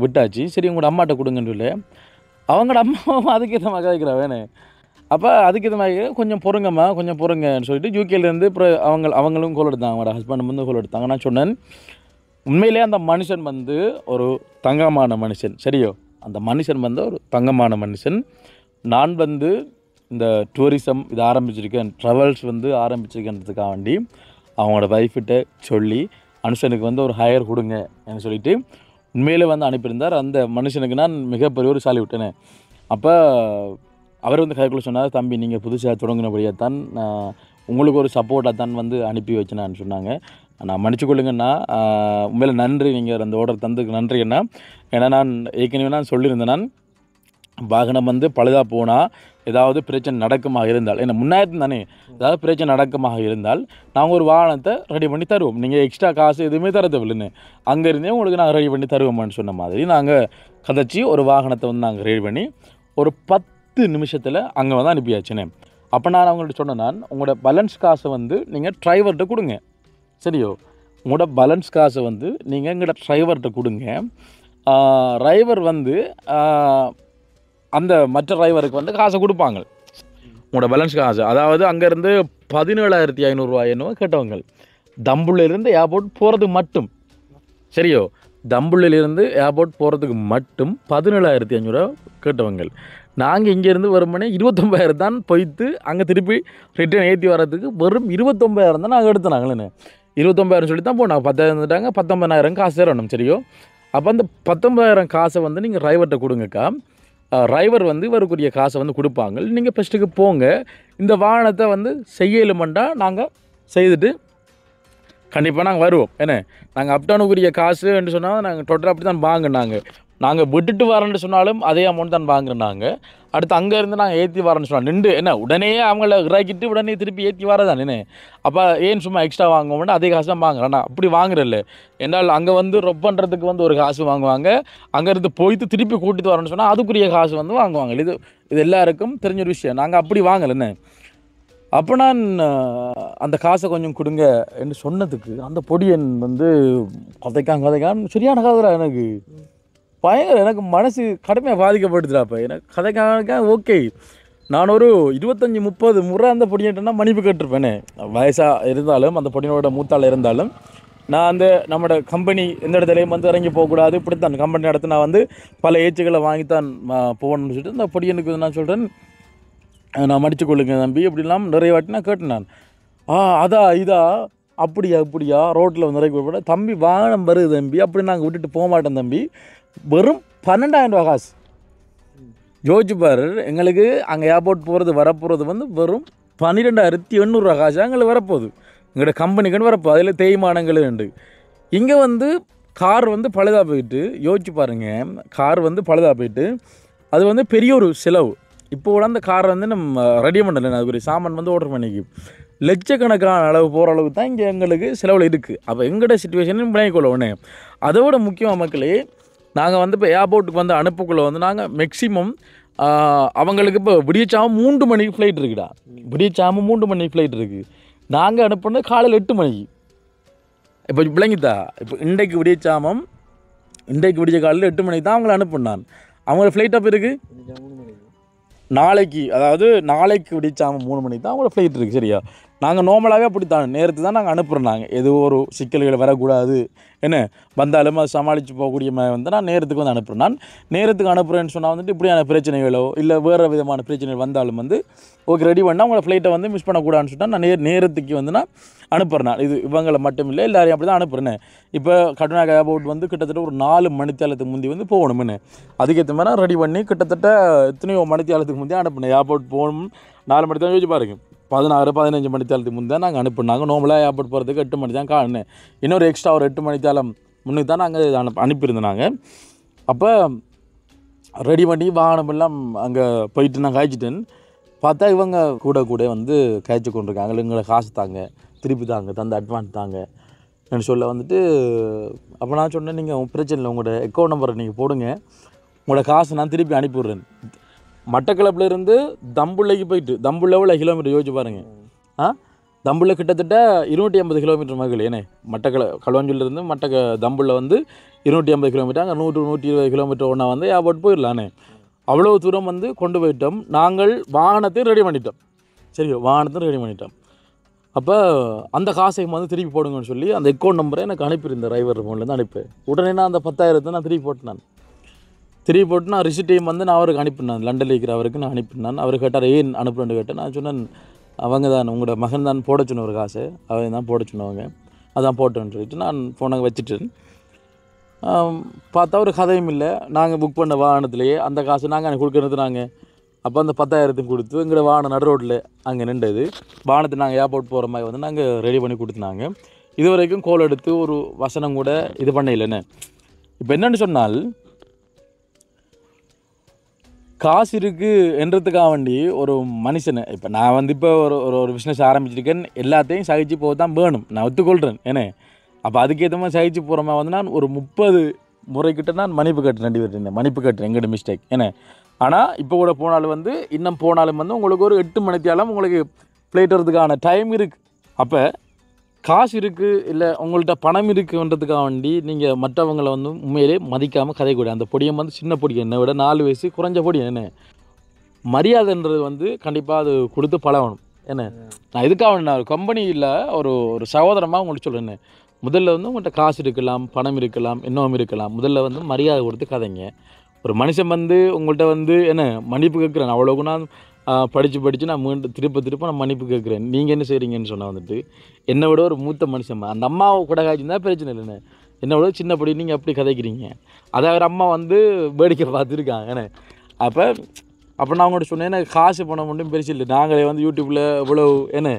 விட்டாச்சு. சரி உங்களோட அம்மாட்ட கொடுங்கன்னு சொல்லி அவங்களோட அம்மாவும் அதுக்கேற்ற மாதிரி கதைக்கிறா வேணே. அப்போ அதுக்கேற்ற மாதிரி கொஞ்சம் பொறுங்கம்மா கொஞ்சம் பொறுங்கன்னு சொல்லிட்டு யூகேலேருந்து அப்புறம் அவங்களும் கோல் எடுத்தாங்க, அவங்களோட ஹஸ்பண்ட் வந்து கோல் எடுத்தாங்க. நான் சொன்னேன் உண்மையிலே அந்த மனுஷன் வந்து ஒரு தங்கமான மனுஷன் சரியோ, அந்த மனுஷன் வந்து ஒரு தங்கமான மனுஷன். நான் வந்து இந்த டூரிசம் இது ஆரம்பிச்சிருக்கேன், ட்ராவல்ஸ் வந்து ஆரம்பிச்சிருக்கேன்றதுக்காக வேண்டி அவங்களோட ஒய்ஃப்கிட்ட சொல்லி மனுஷனுக்கு வந்து ஒரு ஹையர் கொடுங்க என்று சொல்லிட்டு உண்மையிலே வந்து அனுப்பியிருந்தார். அந்த மனுஷனுக்கு நான் மிகப்பெரிய ஒரு சாலி விட்டேனே. அப்போ அவர் வந்து கைக்குள்ள சொன்னார், தம்பி நீங்கள் புதுசாக தொடங்கினபடியாக தான் உங்களுக்கு ஒரு சப்போர்ட்டாக தான் வந்து அனுப்பி வச்சுனான்னு சொன்னாங்க. நான் மன்னிச்சுக்கொள்ளுங்கண்ணா, உண்மையில் நன்றி, நீங்கள் அந்த ஆர்டர் தந்ததுக்கு நன்றி அண்ணா. ஏன்னா நான் ஏற்கனவே நான் சொல்லியிருந்தேன், நான் வாகனம் வந்து பழுதாக போனால் ஏதாவது பிரச்சனை நடக்கமாக இருந்தால், ஏன்னா முன்னாடி தானே ஏதாவது பிரச்சனை நடக்கமாக இருந்தால் நாங்கள் ஒரு வாகனத்தை ரெடி பண்ணி தருவோம், நீங்கள் எக்ஸ்ட்ரா காசு எதுவுமே தர தேவையில்லைன்னு அங்கேருந்தே உங்களுக்கு நாங்கள் ரெடி பண்ணி தருவோம்னு சொன்ன மாதிரி நாங்கள் கதைச்சி ஒரு வாகனத்தை வந்து நாங்கள் ரெடி பண்ணி ஒரு 10 நிமிஷத்தில் அங்கே வந்து அனுப்பியாச்சுன்னு. அப்போ நான் அவங்கள்ட்ட சொன்னேன், நான் உங்களோட பேலன்ஸ் காசை வந்து நீங்கள் டிரைவர்கிட்ட கொடுங்க சரியோ, உங்களோட பேலன்ஸ் காசை வந்து நீங்கள் எங்களோட டிரைவர்கிட்ட கொடுங்க. டிரைவர் வந்து அந்த மற்ற டிரைவருக்கு வந்து காசை கொடுப்பாங்க, உங்களோட பேலன்ஸ் காசு. அதாவது அங்கேருந்து 17,500 ரூபாயின்னு கேட்டவங்க, தம்புள்ளிலிருந்து ஏர்போர்ட் போகிறதுக்கு மட்டும் சரியோ, தம்புள்ளிலிருந்து ஏர்போர்ட் போகிறதுக்கு மட்டும் 17,500 ரூபா கேட்டவங்க. நாங்கள் இங்கேருந்து வருமானே 29,000 தான் போய்த்து அங்கே திருப்பி ரிட்டர்ன் ஏற்றி வர்றதுக்கு வெறும் 29,000 தான் நாங்கள் எடுத்தோம். 29,000 சொல்லி தான் போனோம், 10,000 வந்துட்டாங்க, 19,000 காசு தரணும் சரியோ. அப்போ அந்த 19,000 காசை வந்து நீங்கள் டிரைவர்கிட்ட கொடுங்கக்கா, டிரைவர் வந்து இவருக்குரிய காசை வந்து கொடுப்பாங்க. நீங்கள் ஃபஸ்ட்டுக்கு போங்க, இந்த வாகனத்தை வந்து செய்யலுமெண்டா நாங்கள் செய்துட்டு கண்டிப்பாக நாங்கள் வருவோம். ஏன்னா நாங்கள் அப்டவுனுக்குரிய காசுன்னு சொன்னால் நாங்கள் டோட்டலாக அப்படி தான் வாங்கினாங்க. நாங்கள் விட்டுட்டு வரேன்னு சொன்னாலும் அதே அமௌண்ட் தான் வாங்குறாங்க. அடுத்து அங்கேருந்து நாங்கள் ஏற்றி வரேன்னு சொன்னோம். நின்று என்ன உடனே அவங்கள இறக்கிட்டு உடனே திருப்பி ஏற்றி வரதான் என்ன. அப்போ ஏன் சும்மா எக்ஸ்ட்ரா வாங்குவோம்னா அதே காசு தான் வாங்குறேன். நான் அப்படி வாங்குறதில்ல. என்னால் அங்கே வந்து ரொப் பண்ணுறதுக்கு வந்து ஒரு காசு வாங்குவாங்க, அங்கேருந்து போய்ட்டு திருப்பி கூட்டிட்டு வரேன்னு சொன்னால் அதுக்குரிய காசு வந்து வாங்குவாங்க. இது எல்லாருக்கும் தெரிஞ்ச ஒரு விஷயம். நாங்கள் அப்படி வாங்கலைன்னு. அப்போ நான் அந்த காசை கொஞ்சம் கொடுங்க என்று சொன்னதுக்கு அந்த பொடியன் வந்து கதைக்கான்னு சரியான கதை. எனக்கு பயங்கர எனக்கு மனசு கடுமையாக பாதிக்கப்படுதுடாப்ப. எனக்கு கதைக்காக ஓகே, நான் ஒரு 25-30 முறை அந்த பொடியிட்டேன்னா மன்னிப்பு கேட்டிருப்பேனே. வயசாக இருந்தாலும் அந்த பொடியனோட மூத்தாள் இருந்தாலும் நான் அந்த நம்மளோட கம்பெனி எந்த இடத்துலையும் வந்து இறங்கி போகக்கூடாது, இப்படித்தான் கம்பெனி இடத்து நான் வந்து பல ஏச்சுகளை வாங்கித்தான் போகணும்னு சொல்லிட்டு அந்த பொடியனுக்கு நான் சொல்கிறேன், நான் மடித்து கொள்ளுங்க தம்பி அப்படிலாம் நிறைய வாட்டி நான் கேட்டேன். நான் அதா இதா அப்படியா ரோட்டில் வந்து நிறைய போட தம்பி வாகனம் வருது தம்பி, அப்படி நாங்கள் விட்டுட்டு போக மாட்டோம் தம்பி. வெறும் 12,000 ரூபா காசு. ஜோதிப்பார் எங்களுக்கு அங்கே ஏர்போர்ட் போகிறது வரப்போகிறது வந்து வெறும் 12,800 ரூபா காசு எங்களுக்கு வரப்போகுது. எங்களோட கம்பெனிக்குன்னு வரப்போகுது. அதில் தேய்மானங்கள் உண்டு. இங்கே வந்து கார் வந்து பழுதாக போயிட்டு யோசிச்சு பாருங்கள், கார் வந்து பழுதாக போயிட்டு அது வந்து பெரிய ஒரு செலவு. இப்போ கூட அந்த காரை வந்து நம்ம ரெடி பண்ணலை, அதுக்குரிய சாமான் வந்து ஆர்டர் பண்ணிக்கு லட்சக்கணக்கான அளவு போகிற அளவுக்கு தான் இங்கே எங்களுக்கு செலவில் இருக்குது. அப்போ எங்களோட சிச்சுவேஷன் விளையக்கொள்ள ஒன்று. அதை விட முக்கியமாக மக்களே, நாங்கள் வந்து இப்போ ஏர்போர்ட்டுக்கு வந்து அனுப்பக்குள்ளே வந்து நாங்கள் மேக்ஸிமம் அவங்களுக்கு இப்போ விடியச்சாமல் 3 மணிக்கு ஃப்ளைட் இருக்குடா. விடியச்சாமல் 3 மணிக்கு ஃப்ளைட் இருக்குது. நாங்கள் அனுப்புனது காலையில் 8 மணிக்கு. இப்போ பிள்ளைங்கத்தா இப்போ இன்றைக்கு விடிய காலையில் 8 மணிக்கு தான் அவங்கள அனுப்புனான். அவங்களோட ஃப்ளைட் அப்போ இருக்குது நாளைக்கு, அதாவது நாளைக்கு விடிச்சாமல் 3 மணிக்கு தான் அவங்களோட ஃப்ளைட் இருக்குது. சரியா, நாங்கள் நார்மலாகவே அப்படித்தான் நேரத்து தான் நாங்கள் அனுப்புகிறோம். நாங்கள் எதுவும் ஒரு சிக்கல்கள் வரக்கூடாது என்ன வந்தாலும் அது சமாளித்து போகக்கூடிய மாதிரி வந்து நான் நேரத்துக்கு வந்து அனுப்புகிறேன். நான் நேரத்துக்கு அனுப்புகிறேன்னு சொன்னால் வந்துட்டு இப்படியான பிரச்சனைகளோ இல்லை வேறு விதமான பிரச்சனைகள் வந்தாலும் வந்து ஓகே ரெடி பண்ணால் அவங்கள ஃப்ளைட்டை வந்து மிஸ் பண்ணக்கூடாதுன்னு சொன்னால் நான் நேரத்துக்கு வந்து நான் அனுப்புகிறேன். நான் இது இவங்களை மட்டும் இல்லை எல்லாரையும் அப்படி தான் அனுப்புகிறேன். இப்போ கட்டுநாயக்க ஏர்போர்ட் வந்து கிட்டத்தட்ட ஒரு 4 மணித்தியாலத்துக்கு முந்தி வந்து போகணும்னு அதுக்கேற்ற மாதிரி நான் ரெடி பண்ணி கிட்டத்தட்ட எத்தனையோ மணித்தியாலத்துக்கு முந்தைய அனுப்புனேன். ஏர்போர்ட் போகணும் 4 மணி தான் யோசிச்சு பாருங்க, 16-15 மணித்தியாலத்துக்கு முந்தைய நாங்கள் அனுப்புனாங்க. நார்மலாக ஏர்போர்ட் போகிறதுக்கு 8 மணி தான் காணுனேன். இன்னொரு எக்ஸ்ட்ரா ஒரு 8 மணித்தியாலம் முன்னுக்கு தான் நாங்கள் அனுப்பியிருந்தோம். நாங்கள் அப்போ ரெடி பண்ணி வாகனம் எல்லாம் அங்கே போயிட்டு நான் காய்ச்சிட்டேன். பார்த்தா இவங்க கூட வந்து காய்ச்சி கொண்டிருக்காங்க. எங்களை காசு தாங்க, திருப்பி தாங்க, தந்த அட்வான்ஸ் தாங்க என்று சொல்ல வந்துட்டு. அப்போ நான் சொன்னேன், நீங்கள் பிரச்சனை இல்லை, உங்களோட அக்கௌண்ட் நம்பரை நீங்கள் போடுங்க, உங்களோட காசு நான் திருப்பி அனுப்பிவிட்றேன். மட்டக்களப்பிலேருந்து தம்புள்ளைக்கு போயிட்டு, தம்புள்ள எவ்வளோ கிலோமீட்டர் யோசிச்சு பாருங்கள். தம்புள்ள கிட்டத்தட்ட 280 கிலோமீட்டர் மகள். ஏன்னே களுவாஞ்சூர்லேருந்து தம்புள்ள வந்து 280 கிலோமீட்டர், அங்கே 100-120 கிலோமீட்டர் ஒன்றா வந்து ஏர்போர்ட் போயிடலானே. அவ்வளோ தூரம் வந்து கொண்டு போயிட்டோம். நாங்கள் வாகனத்தையும் ரெடி பண்ணிட்டோம். சரி, வாகனத்தையும் ரெடி பண்ணிட்டோம். அப்போ அந்த காசையும் வந்து திருப்பி போடுங்கன்னு சொல்லி அந்த அக்கௌண்ட் நம்பரை எனக்கு அனுப்பியிருந்தேன். டிரைவர் ஃபோன்லேருந்து அனுப்பேன். உடனே நான் அந்த 10,000 நான் திருப்பி போட்டு நான் ரிசிப்டையும் வந்து நான் அவருக்கு அனுப்பினான். லண்டனில் இருக்கிற அவருக்கு நான் அனுப்பினான். அவர் கேட்டார் ஏன் அனுப்புறேன்னு கேட்டேன். நான் சொன்னேன், அவங்க தான் உங்களோட மகன் தான் போட சொன்ன ஒரு காசு, அவங்க தான் போட சொன்னவங்க, அதான் போட்டேன்னு சொல்லிட்டு நான் ஃபோனை வச்சுட்டேன். பார்த்தா ஒரு கதையும் இல்லை. நாங்கள் புக் பண்ண வாகனத்திலேயே அந்த காசு நாங்கள் எனக்கு கொடுக்கறது. நாங்கள் அப்போ அந்த 10,000 கொடுத்து எங்களோட வாகனம் நடு ரோட்டில் அங்கே நின்றது. வாகனத்தை நாங்கள் ஏர்போர்ட் போகிற மாதிரி வந்து நாங்கள் ரெடி பண்ணி கொடுத்துனாங்க. இது வரைக்கும் கோல் எடுத்து ஒரு வசனம் கூட இது பண்ண இல்லைன்னு. இப்போ என்னென்னு சொன்னால், காசு இருக்குது என்றதுக்காக வேண்டி ஒரு மனுஷனை, இப்போ நான் வந்து இப்போ ஒரு பிஸ்னஸ் ஆரம்பிச்சிருக்கேன், எல்லாத்தையும் சகிச்சு போக தான் வேணும், நான் ஒத்துக்கொள்கிறேன். ஏன்னா அப்போ அதுக்கேற்ற மாதிரி சகிச்சு போகிற மாதிரி வந்து நான் ஒரு 30 முறைக்கிட்ட நான் மன்னிப்பு கட்டுறேன் எங்கள்கிட்ட மிஸ்டேக். ஏன்னா ஆனால் இப்போ கூட போனாலும் வந்து இன்னும் போனாலும் வந்து உங்களுக்கு ஒரு 8 மணித்தியாலும் உங்களுக்கு ஃப்ளைட் வரதுக்கான டைம் இருக்குது. அப்போ காசு இருக்குது இல்லை உங்கள்கிட்ட பணம் இருக்குன்றதுக்காக வேண்டி நீங்கள் மற்றவங்களை வந்து உண்மையிலே மதிக்காமல் கதைக்கூட. அந்த பொடியம் வந்து சின்ன பொடியம், என்னை விட 4 வயசு குறைஞ்ச பொடியம். என்ன மரியாதைன்றது வந்து கண்டிப்பாக அது கொடுத்து பழகணும். என்ன நான் இதுக்காக நான் கம்பெனியில் ஒரு சகோதரமாக உங்களுக்கு சொல்கிறேன், முதல்ல வந்து உங்கள்கிட்ட காசு இருக்கலாம், பணம் இருக்கலாம், இன்னும் இருக்கலாம், முதல்ல வந்து மரியாதை கொடுத்து கதைங்க. ஒரு மனுஷன் வந்து உங்கள்கிட்ட வந்து என்ன மன்னிப்பு கேட்குறேன், அவ்வளோக்கு நான் படித்து நான் மீண்டும் திருப்ப நான் மன்னிப்பு கேட்குறேன், நீங்கள் என்ன செய்கிறீங்கன்னு சொன்னால் வந்துட்டு என்னை விட ஒரு மூத்த மனுஷன், அந்த அம்மாவை கூட காய்ச்சிருந்தா பிரச்சனை இல்லைண்ணே, என்னை விட சின்னப்படி நீங்கள் அப்படி கதைக்கிறீங்க. அதாவது அம்மா வந்து வேடிக்கை பார்த்துருக்காங்க. ஏன்னா அப்போ நான் அவங்கள்ட்ட சொன்னேன் எனக்கு காசு பணம் மட்டும் பெருசு இல்லை, நாங்களே வந்து யூடியூப்பில் இவ்வளோ என்ன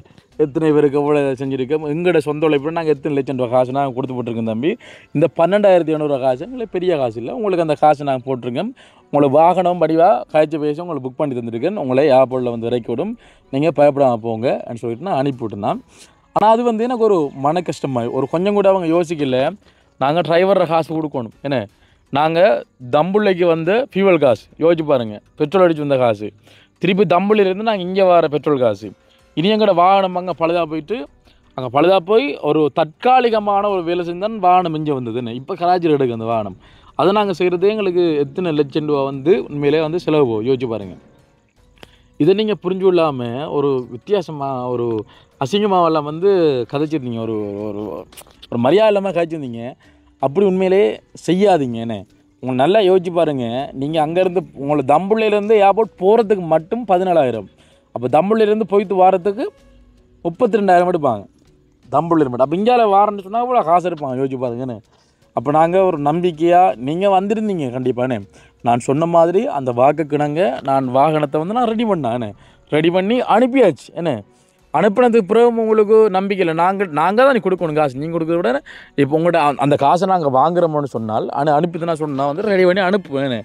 எத்தனை பேருக்கு எவ்வளோ செஞ்சுருக்கோம், எங்களோட சொந்த உழைப்பு நாங்கள் எத்தனை லட்சம் ரூபா காசு நாங்கள் கொடுத்து போட்டிருக்கோம் தம்பி, இந்த 12,700 காசு எங்களுக்கு பெரிய காசு இல்லை, உங்களுக்கு அந்த காசு நாங்கள் போட்டிருக்கோம், உங்களை வாகனம் படிவாக காய்ச்சி பேசி உங்களுக்கு புக் பண்ணி தந்துருக்கேன், உங்களை ஏர்போர்ட்டில் வந்து இறக்கி விடும், நீங்கள் பயப்படாமல் போங்க அப்படின்னு சொல்லிட்டு நான் அனுப்பி விட்டுருந்தான். ஆனால் அது வந்து எனக்கு ஒரு மன கஷ்டமாக ஒரு கொஞ்சம் கூட அவங்க யோசிக்கல, நாங்கள் டிரைவரை காசு கொடுக்கணும், என்ன நாங்கள் தம்புள்ளைக்கு வந்து ஃபியூவல் காசு யோசிச்சு பாருங்கள், பெட்ரோல் அடிச்சு வந்த காசு, திருப்பி தம்புள்ளிலேருந்து நாங்கள் இங்கே வர பெட்ரோல் காசு, இனி எங்களோட வாகனம் அங்கே பழுதாக போயிட்டு அங்கே பழுதாக போய் ஒரு தற்காலிகமான ஒரு வேலை செஞ்சால் வாகனம் இங்கே வந்ததுன்னு இப்போ கராச்சியில் எடுக்கு அந்த வாகனம், அதை நாங்கள் செய்கிறதே எங்களுக்கு எத்தனை லட்சம் ரூபா வந்து உண்மையிலே வந்து செலவு போகும் யோசிச்சு பாருங்கள். இதை நீங்கள் புரிஞ்சு இல்லாமல் ஒரு வித்தியாசமாக ஒரு அசிங்கமாவெல்லாம் வந்து கதைச்சிருந்தீங்க, ஒரு ஒரு ஒரு மரியாதை இல்லாமல் காய்ச்சிருந்தீங்க, அப்படி உண்மையிலே செய்யாதீங்க. என்ன உங்களுக்கு நல்லா யோசிச்சு பாருங்கள், நீங்கள் அங்கேருந்து உங்களை தம்புள்ளிலேருந்து ஏர்போர்ட் போகிறதுக்கு மட்டும் 17,000, அப்போ தம்புள்ளிலேருந்து போயிட்டு வாரத்துக்கு 32,000 எடுப்பாங்க தம்புள்ளில் மட்டும், அப்போ இந்தியாவில் வாரன்னு சொன்னால் இவ்வளோ காசு எடுப்பாங்க யோசிச்சு பாருங்கன்னு. அப்போ நாங்கள் ஒரு நம்பிக்கையாக நீங்கள் வந்திருந்தீங்க கண்டிப்பாண்ணே, நான் சொன்ன மாதிரி அந்த வாக்குக்கிணங்க நான் வாகனத்தை வந்து நான் ரெடி பண்ணேன், ரெடி பண்ணி அனுப்பியாச்சு. என்ன அனுப்பினதுக்கு பிறகு உங்களுக்கு நம்பிக்கை இல்லை, நாங்கள் தான் கொடுக்கணும் காசு, நீங்கள் கொடுக்குறத விட இப்போ உங்கள்கிட்ட அந்த காசை நாங்கள் வாங்குறோம்னு சொன்னால் அனுப்பிதுன்னா சொன்னால் வந்து ரெடி பண்ணி அனுப்புவேன்,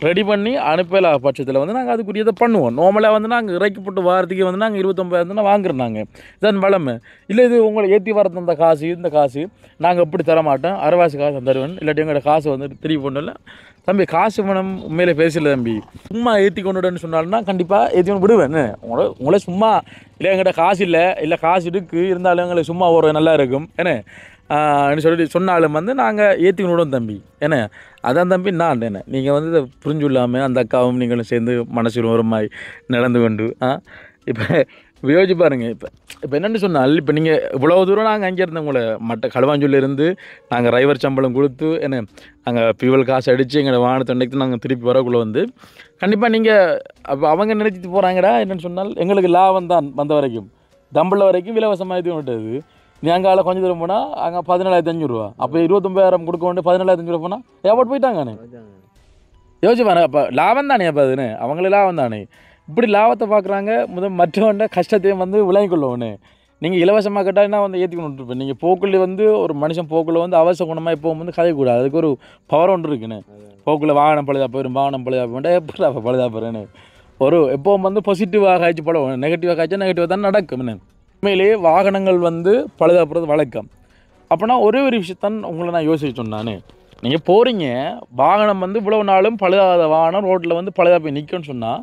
ரெடி பண்ணி அனுப்பல பட்சத்தில் வந்து நாங்கள் அதுக்குரியதை பண்ணுவோம். நார்மலாக வந்து நாங்கள் இறக்கப்பட்டு வாரத்துக்கு வந்து நாங்கள் 29,000 வாங்குறோம், நாங்கள் இதன் வளமை இல்லை, இது உங்களை ஏற்றி வரது அந்த காசு இந்த காசு நாங்கள் எப்படி தரமாட்டோம், அரைவாசி காசு தருவேன், இல்லாட்டி எங்களோட காசு வந்து திருப்பி பண்ணல தம்பி, காசு பணம் உண்மையிலே பேசல தம்பி, சும்மா ஏற்றி கொண்டுன்னு சொன்னாலும்னா கண்டிப்பாக ஏற்றி கொண்டு விடுவேன். உங்களை சும்மா இல்லை எங்கிட்ட காசு இல்லை காசு இருக்குது இருந்தாலும் எங்களை சும்மா ஒரு நல்லா இருக்கும் என்ன சொல்லிட்டு சொன்னாலும் வந்து நாங்கள் ஏற்றி விடுவோம் தம்பி. என்ன அதான் தம்பி நான் என்ன நீங்கள் வந்து இதை புரிஞ்சு இல்லாமல் அந்த அக்காவும் நீங்களும் சேர்ந்து மனசில் ஒரு மாதிரி நடந்து கொண்டு இப்போ யோசிச்சு பாருங்கள். இப்போ என்னென்னு சொன்னால் இப்போ நீங்கள் இவ்வளோ தூரம் நாங்கள் அங்கே இருந்தோம், உங்களை களுவாஞ்சூர்லேருந்து நாங்கள் டிரைவர் சம்பளம் கொடுத்து என்ன நாங்கள் ஃபியூவல் காசு அடித்து எங்களை வாகனத்தை அன்றைக்கு நாங்கள் திருப்பி வரக்குள்ளே வந்து கண்டிப்பாக நீங்கள் அப்போ அவங்க நினைச்சிட்டு போகிறாங்கடா என்னென்னு சொன்னால் எங்களுக்கு லாபம் தான் வந்த வரைக்கும், தம்பிள் வரைக்கும் இலவசமாக இது விட்டது, நாங்கள் கொஞ்சம் தூரம் போனால் அங்கே 14,500 அப்போ 29,000 கொடுக்க வேண்டிய 14,500 போனால் ஏர்போர்ட் போயிட்டாங்கண்ணே. யோசிச்சு பாருங்க, அப்போ லாபம் தானே, அப்போ அதுன்னு அவங்களே லாபம் தானே, இப்படி லாபத்தை பார்க்குறாங்க. மற்றவண்ட கஷ்டத்தையும் வந்து விளங்கி கொள்ளவனே, நீங்கள் இலவசமாக கேட்டால் வந்து ஏற்றி கொண்டு விட்டுருப்பேன். நீங்கள் போக்குள்ளே வந்து ஒரு மனுஷன் போக்குள்ள வந்து அவசர குணமாக இப்போ வந்து கதைக்கூடாது, அதுக்கு ஒரு பவர் ஒன்று இருக்குன்னு. போக்குள்ள வாகனம் பழுதா போயிடும், வாகனம் பழுதா போயிட்டா எப்படி அப்போ பழுதா போகிறேன்னு ஒரு எப்போவும் வந்து பாசிட்டிவாக காய்ச்சி பழம், நெகட்டிவாக காய்ச்சா நெகட்டிவாக தான் நடக்கும். உண்மையிலேயே வாகனங்கள் வந்து பழுதா போகிறது வழக்கம். அப்போனா ஒரே ஒரு விஷயத்தான் உங்களை நான் யோசிச்சு சொன்னானே, நீங்கள் போகிறீங்க வாகனம் வந்து இவ்வளோ நாளும் பழுதாத வாகனம் ரோட்டில் வந்து பழுதா போய் நிற்கும்னு சொன்னால்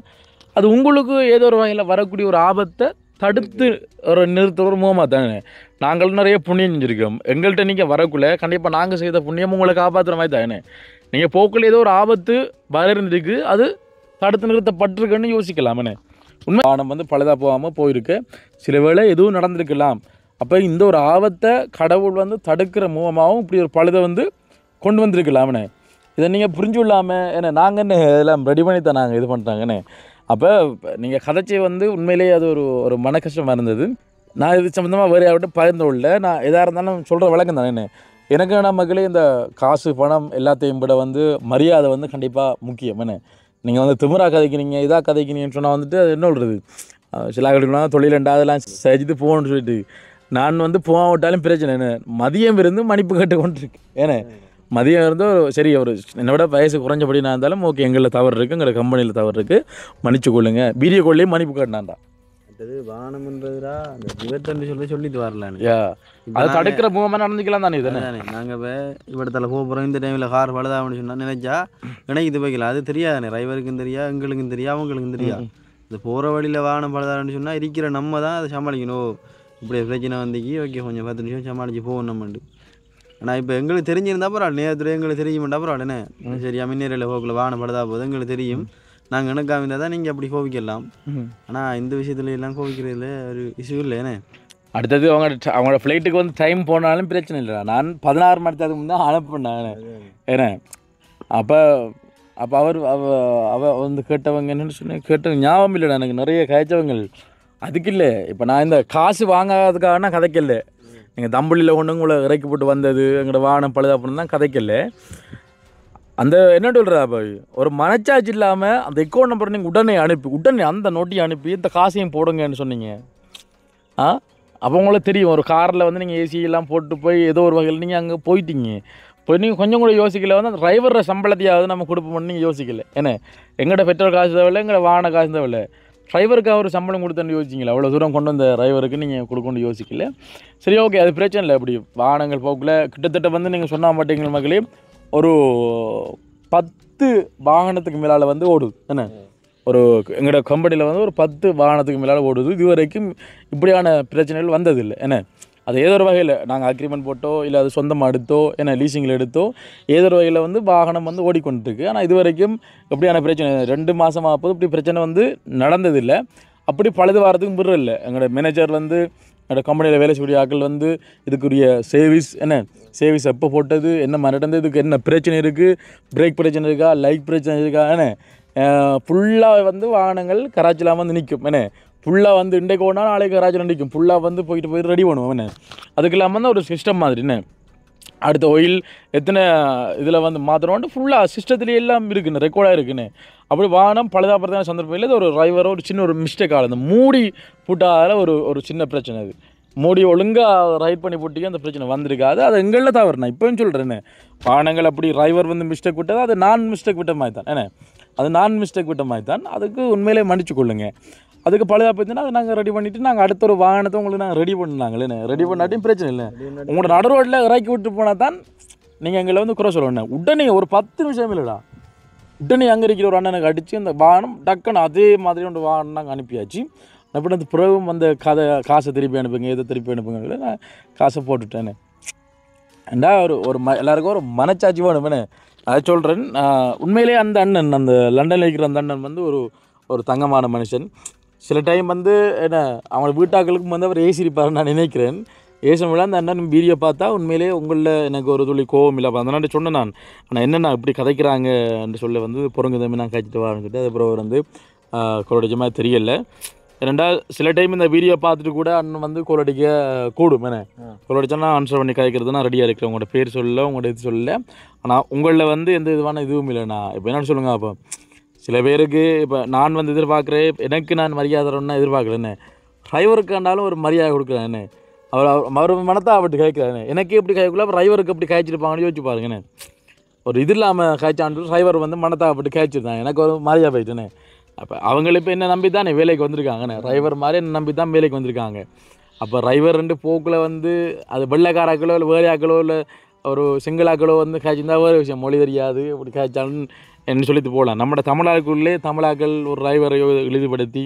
அது உங்களுக்கு ஏதோ ஒரு வகையில் வரக்கூடிய ஒரு ஆபத்தை தடுத்து ஒரு நிறுத்த ஒரு முகமாக தானே. நாங்கள் நிறைய புண்ணியம் செஞ்சுருக்கோம், எங்கள்கிட்ட நீங்கள் வரக்குள்ளே கண்டிப்பாக நாங்கள் செய்த புண்ணியம் உங்களை காப்பாற்றுற மாதிரி தானே. நீங்கள் போக்குள்ள ஏதோ ஒரு ஆபத்து வர இருந்திருக்கு, அது தடுத்து நிறுத்தப்பட்டிருக்குன்னு யோசிக்கலாமே. உண்மை வாகனம் வந்து பழுதா போகாமல் போயிருக்கு, சில வேளை எதுவும் நடந்திருக்கலாம். அப்போ இந்த ஒரு ஆபத்தை கடவுள் வந்து தடுக்கிற மூலமாகவும் இப்படி ஒரு பழுதை வந்து கொண்டு வந்திருக்கலாமண்ணே. இதை நீங்கள் புரிஞ்சு இல்லாமல் ஏன்னா நாங்கள் என்ன எல்லாம் ரெடி பண்ணி தான் நாங்கள் இது பண்ணுறாங்கண்ணே. அப்போ நீங்கள் கதைச்சி வந்து உண்மையிலேயே அது ஒரு மன கஷ்டமாக இருந்தது. நான் இது சம்மந்தமாக வேறு யார்கிட்ட பகிர்ந்து கொள்ள, நான் எதாக இருந்தாலும் சொல்கிற வழக்கம் தானே. எனக்கு மக்களே இந்த காசு பணம் எல்லாத்தையும் விட வந்து மரியாதை வந்து கண்டிப்பாக முக்கியம். என்ன நீங்கள் வந்து திமிரா கதைக்கிறீங்க இதாக கதைக்கிறீங்கன்னு சொன்னால் வந்துட்டு அது என்ன சொல்கிறது, சில ஆட்கள்லாம் தொழிலண்டா அதெல்லாம் செஞ்சுட்டு போகணும்னு சொல்லிட்டு நான் வந்து போக விட்டாலும் பிரச்சனை. என்ன மதியம் இருந்து மன்னிப்பு கேட்டு கொண்டிருக்கு. ஏன்னா மதியம் இருந்து சரி ஒரு என்னோட வயசு குறைஞ்சபடி நான் இருந்தாலும் ஓகே, எங்களில் தவறு இருக்குது, எங்களை கம்பெனியில் தவறு இருக்குது, மன்னிச்சு கொள்ளுங்க, வீடியோ கால்லையும் மன்னிப்பு கேட்டான்டா. அது வாகனம்ன்றதுடா அந்த விபத்துன்னு சொல்லிட்டு வரலான்னு அதை தடுக்கிற மூவமாக நடந்துக்கலாம் தானே. இதுதானே நாங்கள் இப்போ இவ்வளத்தில் போகிறோம், இந்த டைமில் கார் பழுதாகணும்னு சொன்னால் நினைச்சா எனக்கு இது வைக்கலாம், அது தெரியாதுண்ணே, டிரைவருக்கும் தெரியா, எங்களுக்கும் தெரியா, அவங்களுக்கும் தெரியா. இந்த போகிற வழியில் வாகனம் பழுதாகணும்னு சொன்னால் இருக்கிற நம்ம தான் அதை சமாளிக்கணும். இப்படி பிரச்சனை வந்திக்கி ஓகே கொஞ்சம் 10 நிமிஷம் சமாளித்து போகணும் நம்மண்டு. ஆனால் இப்போ எங்களுக்கு தெரிஞ்சிருந்தா பரவாயில்ல, நேரத்தில் எங்களுக்கு தெரியுமாட்டா பரவாயில்லண்ணே, சரியா மின்னேரியில் போக்கில் வாகனம் பழுதா போகுது எங்களுக்கு தெரியும், நாங்கள் எனக்காக இருந்தால் தான் நீங்கள் அப்படி கோவிக்கலாம். ஆனால் இந்த விஷயத்துல எல்லாம் கோவிக்கிறதுல ஒரு இஷ்யூ இல்லைண்ணே. அடுத்தது அவங்களோட ஃப்ளைட்டுக்கு வந்து டைம் போனாலும் பிரச்சனை இல்லை, நான் 16 மணி நேரத்துக்கு முன்னே அனுப்புனேன். ஏன்னா அப்போ அவ வந்து கேட்டவங்க என்னென்னு சொன்னேன், கேட்ட ஞாபகம் இல்லைடா எனக்கு, நிறைய காய்ச்சவங்கள் அதுக்கு இல்லை. இப்போ நான் இந்த காசு வாங்காததுக்காக நான் கதைக்கல, நீங்கள் தம்பளியில் கொண்டு உங்களை இறக்கி போட்டு வந்தது எங்களோட வாகனம் பழுதா பண்ணு தான் கதைக்கல. அந்த என்ன சொல்கிறா பாய் ஒரு மனச்சாட்சி இல்லாமல் அந்த அக்கௌண்ட் நம்பர் நீங்கள் உடனே அந்த நோட்டியை அனுப்பி இந்த காசையும் போடுங்கன்னு சொன்னீங்க. அப்போ உங்களுக்கு தெரியும் ஒரு காரில் வந்து நீங்கள் ஏசி எல்லாம் போட்டு போய் ஏதோ ஒரு வகையில் நீங்கள் அங்கே போயிட்டீங்க. இப்போ நீங்கள் கொஞ்சம் கூட யோசிக்கல வந்து அந்த டிரைவரோட சம்பளத்தையாவது நம்ம கொடுப்போம்னு நீங்கள் யோசிக்கல. ஏன்னா எங்கள்கிட்ட பெட்ரோல் காசு தேவையில்லை, எங்களோட வாகன காசு தேவையில்லை, டிரைவருக்காக ஒரு சம்பளம் கொடுத்தேன்னு யோசிச்சிங்களா? அவ்வளோ தூரம் கொண்டு வந்த டிரைவருக்கு நீங்கள் கொடுக்கணும்னு யோசிக்கல. சரி ஓகே, அது பிரச்சனை இல்லை. அப்படி வாகனங்கள் போக்கில் கிட்டத்தட்ட வந்து நீங்கள் சொன்ன மாட்டீங்க மக்களே ஒரு 10 வாகனத்துக்கு மேலால் வந்து ஓடுது. என்ன ஒரு எங்களோட கம்பெனியில் வந்து ஒரு 10 வாகனத்துக்கு மேலால் ஓடுது. இது வரைக்கும் இப்படியான பிரச்சனைகள் வந்ததில்லை. என்ன அது ஏதோ ஒரு வகையில் நாங்கள் அக்ரிமெண்ட் போட்டோ இல்லை அது சொந்தமாக எடுத்தோ ஏன்னா லீசிங்கில் எடுத்தோ ஏதோ ஒரு வகையில் வந்து வாகனம் வந்து ஓடிக்கொண்டுருக்கு. ஆனால் இது வரைக்கும் எப்படியான பிரச்சனை 2 மாதமாக போது இப்படி பிரச்சனை வந்து நடந்ததில்லை. அப்படி பழுது வாரத்துக்கும் பிறகு இல்லை. எங்களோட மேனேஜர் வந்து என்னோட கம்பெனியில் வேலை செய்யக்கூடிய ஆட்கள் வந்து இதுக்குரிய சேவிஸ் எப்போ போட்டது, என்ன நடந்தது, இதுக்கு என்ன பிரச்சனை இருக்குது, பிரேக் பிரச்சனை இருக்கா, லைட் பிரச்சனை இருக்கா, என்ன ஃபுல்லாக வந்து வாகனங்கள் கராச்சியில் வந்து நிற்கும். என்ன ஃபுல்லாக வந்து இன்றைக்கு ஓடினா நாளைக்கு கராச்சியில் நிற்கும். ஃபுல்லாக வந்து போயிட்டு ரெடி பண்ணுவோம். என்ன அதுக்கு இல்லாமல் தான் ஒரு சிஸ்டம் மாதிரி. என்ன அடுத்த ஒயில் எத்தனை இதில் வந்து மாத்திரம்ட்டு ஃபுல்லாக சிஸ்டத்துலேயே எல்லாம் இருக்குன்னு ரெக்கார்டாக இருக்குன்னு. அப்படி வாகனம் பழுதாப்படுறதான சந்தர்ப்பம் இல்லை. ஒரு டிரைவரோ ஒரு சின்ன ஒரு மிஸ்டேக் ஆகுது. அந்த மூடி போட்டால் ஒரு சின்ன பிரச்சனை. அது மூடி ஒழுங்காக ரைட் பண்ணி போட்டிக்கு அந்த பிரச்சனை வந்திருக்காது. அது எங்களில் தவறு. நான் இப்போயும் சொல்கிறேன்னு வாகனங்கள் அப்படி டிரைவர் வந்து மிஸ்டேக் விட்டது அது நான் மிஸ்டேக் விட்ட மாதிரி தான். ஏன்னா அது நான் மிஸ்டேக் விட்ட மாதிரி தான். அதுக்கு உண்மையிலே மன்னிச்சு கொள்ளுங்க. அதுக்கு பழுதாக போச்சுன்னா அதை நாங்கள் ரெடி பண்ணிவிட்டு நாங்கள் அடுத்த ஒரு வாகனத்தை உங்களுக்கு நாங்கள் ரெடி பண்ணாங்களே. ரெடி பண்ணாட்டியும் பிரச்சனை இல்லை. உங்களோட நடு ரோட்டில் இறக்கி விட்டு போனால் தான் நீங்கள் எங்களை வந்து குறை சொல்லணும். உடனே ஒரு 10 நிமிஷம் இல்லைடா, உடனே அங்கே இருக்கிற ஒரு அண்ணனுக்கு அடித்து அந்த வாகனம் டக்குன்னு அதே மாதிரி ஒரு வாகனம் நாங்கள் அனுப்பியாச்சு. அப்படி அந்த பிறகும் அந்த காசை திருப்பி அனுப்புங்க, எதை திருப்பி அனுப்புங்க, நான் காசை போட்டுட்டேன்னு. ஏண்டா எல்லாருக்கும் ஒரு மனச்சாட்சி வேணுமே. அதை சொல்கிறேன். உண்மையிலே அந்த அண்ணன் அந்த லண்டனில் இருக்கிற அந்த அண்ணன் வந்து ஒரு தங்கமான மனுஷன். சில டைம் வந்து என்ன அவங்க வீட்டாக்களுக்கும் வந்து அவர் ஏசிருப்பாருன்னு நான் நினைக்கிறேன். ஏசமில்ல அந்த அண்ணன் வீடியோ பார்த்தா உண்மையிலே உங்களில் எனக்கு ஒரு துளி கோவம் இல்லை. அதனால சொன்னேன் நான். ஆனால் என்னென்ன இப்படி கதைக்கிறாங்கன்னு சொல்ல வந்து பொறுங்க தம்பி நான் கழிச்சிட்டு வாங்கிட்டு அதுக்கப்புறம் அவர் வந்து கோலடிச்சமாக தெரியல. ரெண்டா சில டைம் இந்த வீடியோ பார்த்துட்டு கூட அண்ணன் வந்து கோலடிக்க கூடும். என்ன கோலடிச்சா நான் ஆன்சர் பண்ணி கதைக்கிறது நான் ரெடியாக இருக்கிறேன். உங்களோட பேர் சொல்லல, உங்களோட இது சொல்லலை. ஆனால் உங்களில் வந்து எந்த இதுவான இதுவும் இல்லைண்ணா. இப்போ என்னென்னு சொல்லுங்கள். அப்போ சில பேருக்கு இப்போ நான் வந்து எதிர்பார்க்குறேன், எனக்கு நான் மரியாதைன்னா எதிர்பார்க்குறேன்னு டிரைவருக்காண்டாலும் ஒரு மரியாதை கொடுக்குறேன்னு அவர் மனத்தை அவட்டு கேட்குறாரு. எனக்கு எப்படி கேட்கல டிரைவருக்கு எப்படி காய்ச்சிருப்பாங்கன்னு யோசிச்சு பாருங்கண்ணே. ஒரு இது இல்லாமல் காய்ச்சாண்டு டிரைவர் வந்து மனத்தை அவட்டு காய்ச்சிருந்தாங்க. எனக்கு ஒரு மரியாதை போயிட்டுன்னு. அப்போ அவங்கள இப்போ என்ன நம்பி தானே வேலைக்கு வந்திருக்காங்கண்ணே. டிரைவர் மாதிரி என்ன நம்பி தான் வேலைக்கு வந்திருக்காங்க. அப்போ டிரைவர் 2 போக்கில் வந்து அது வெள்ளைக்காராக்களோ இல்லை வேலையாக்களோ இல்லை ஒரு சிங்களாக்களோ வந்து காய்ச்சிருந்தா வேறு விஷயம். மொழி தெரியாது இப்படி காய்ச்சாலும் என்ன சொல்லிட்டு போகலாம். நம்ம தமிழாக்களே தமிழாக்கள் ஒரு டிரைவரை இழிவுபடுத்தி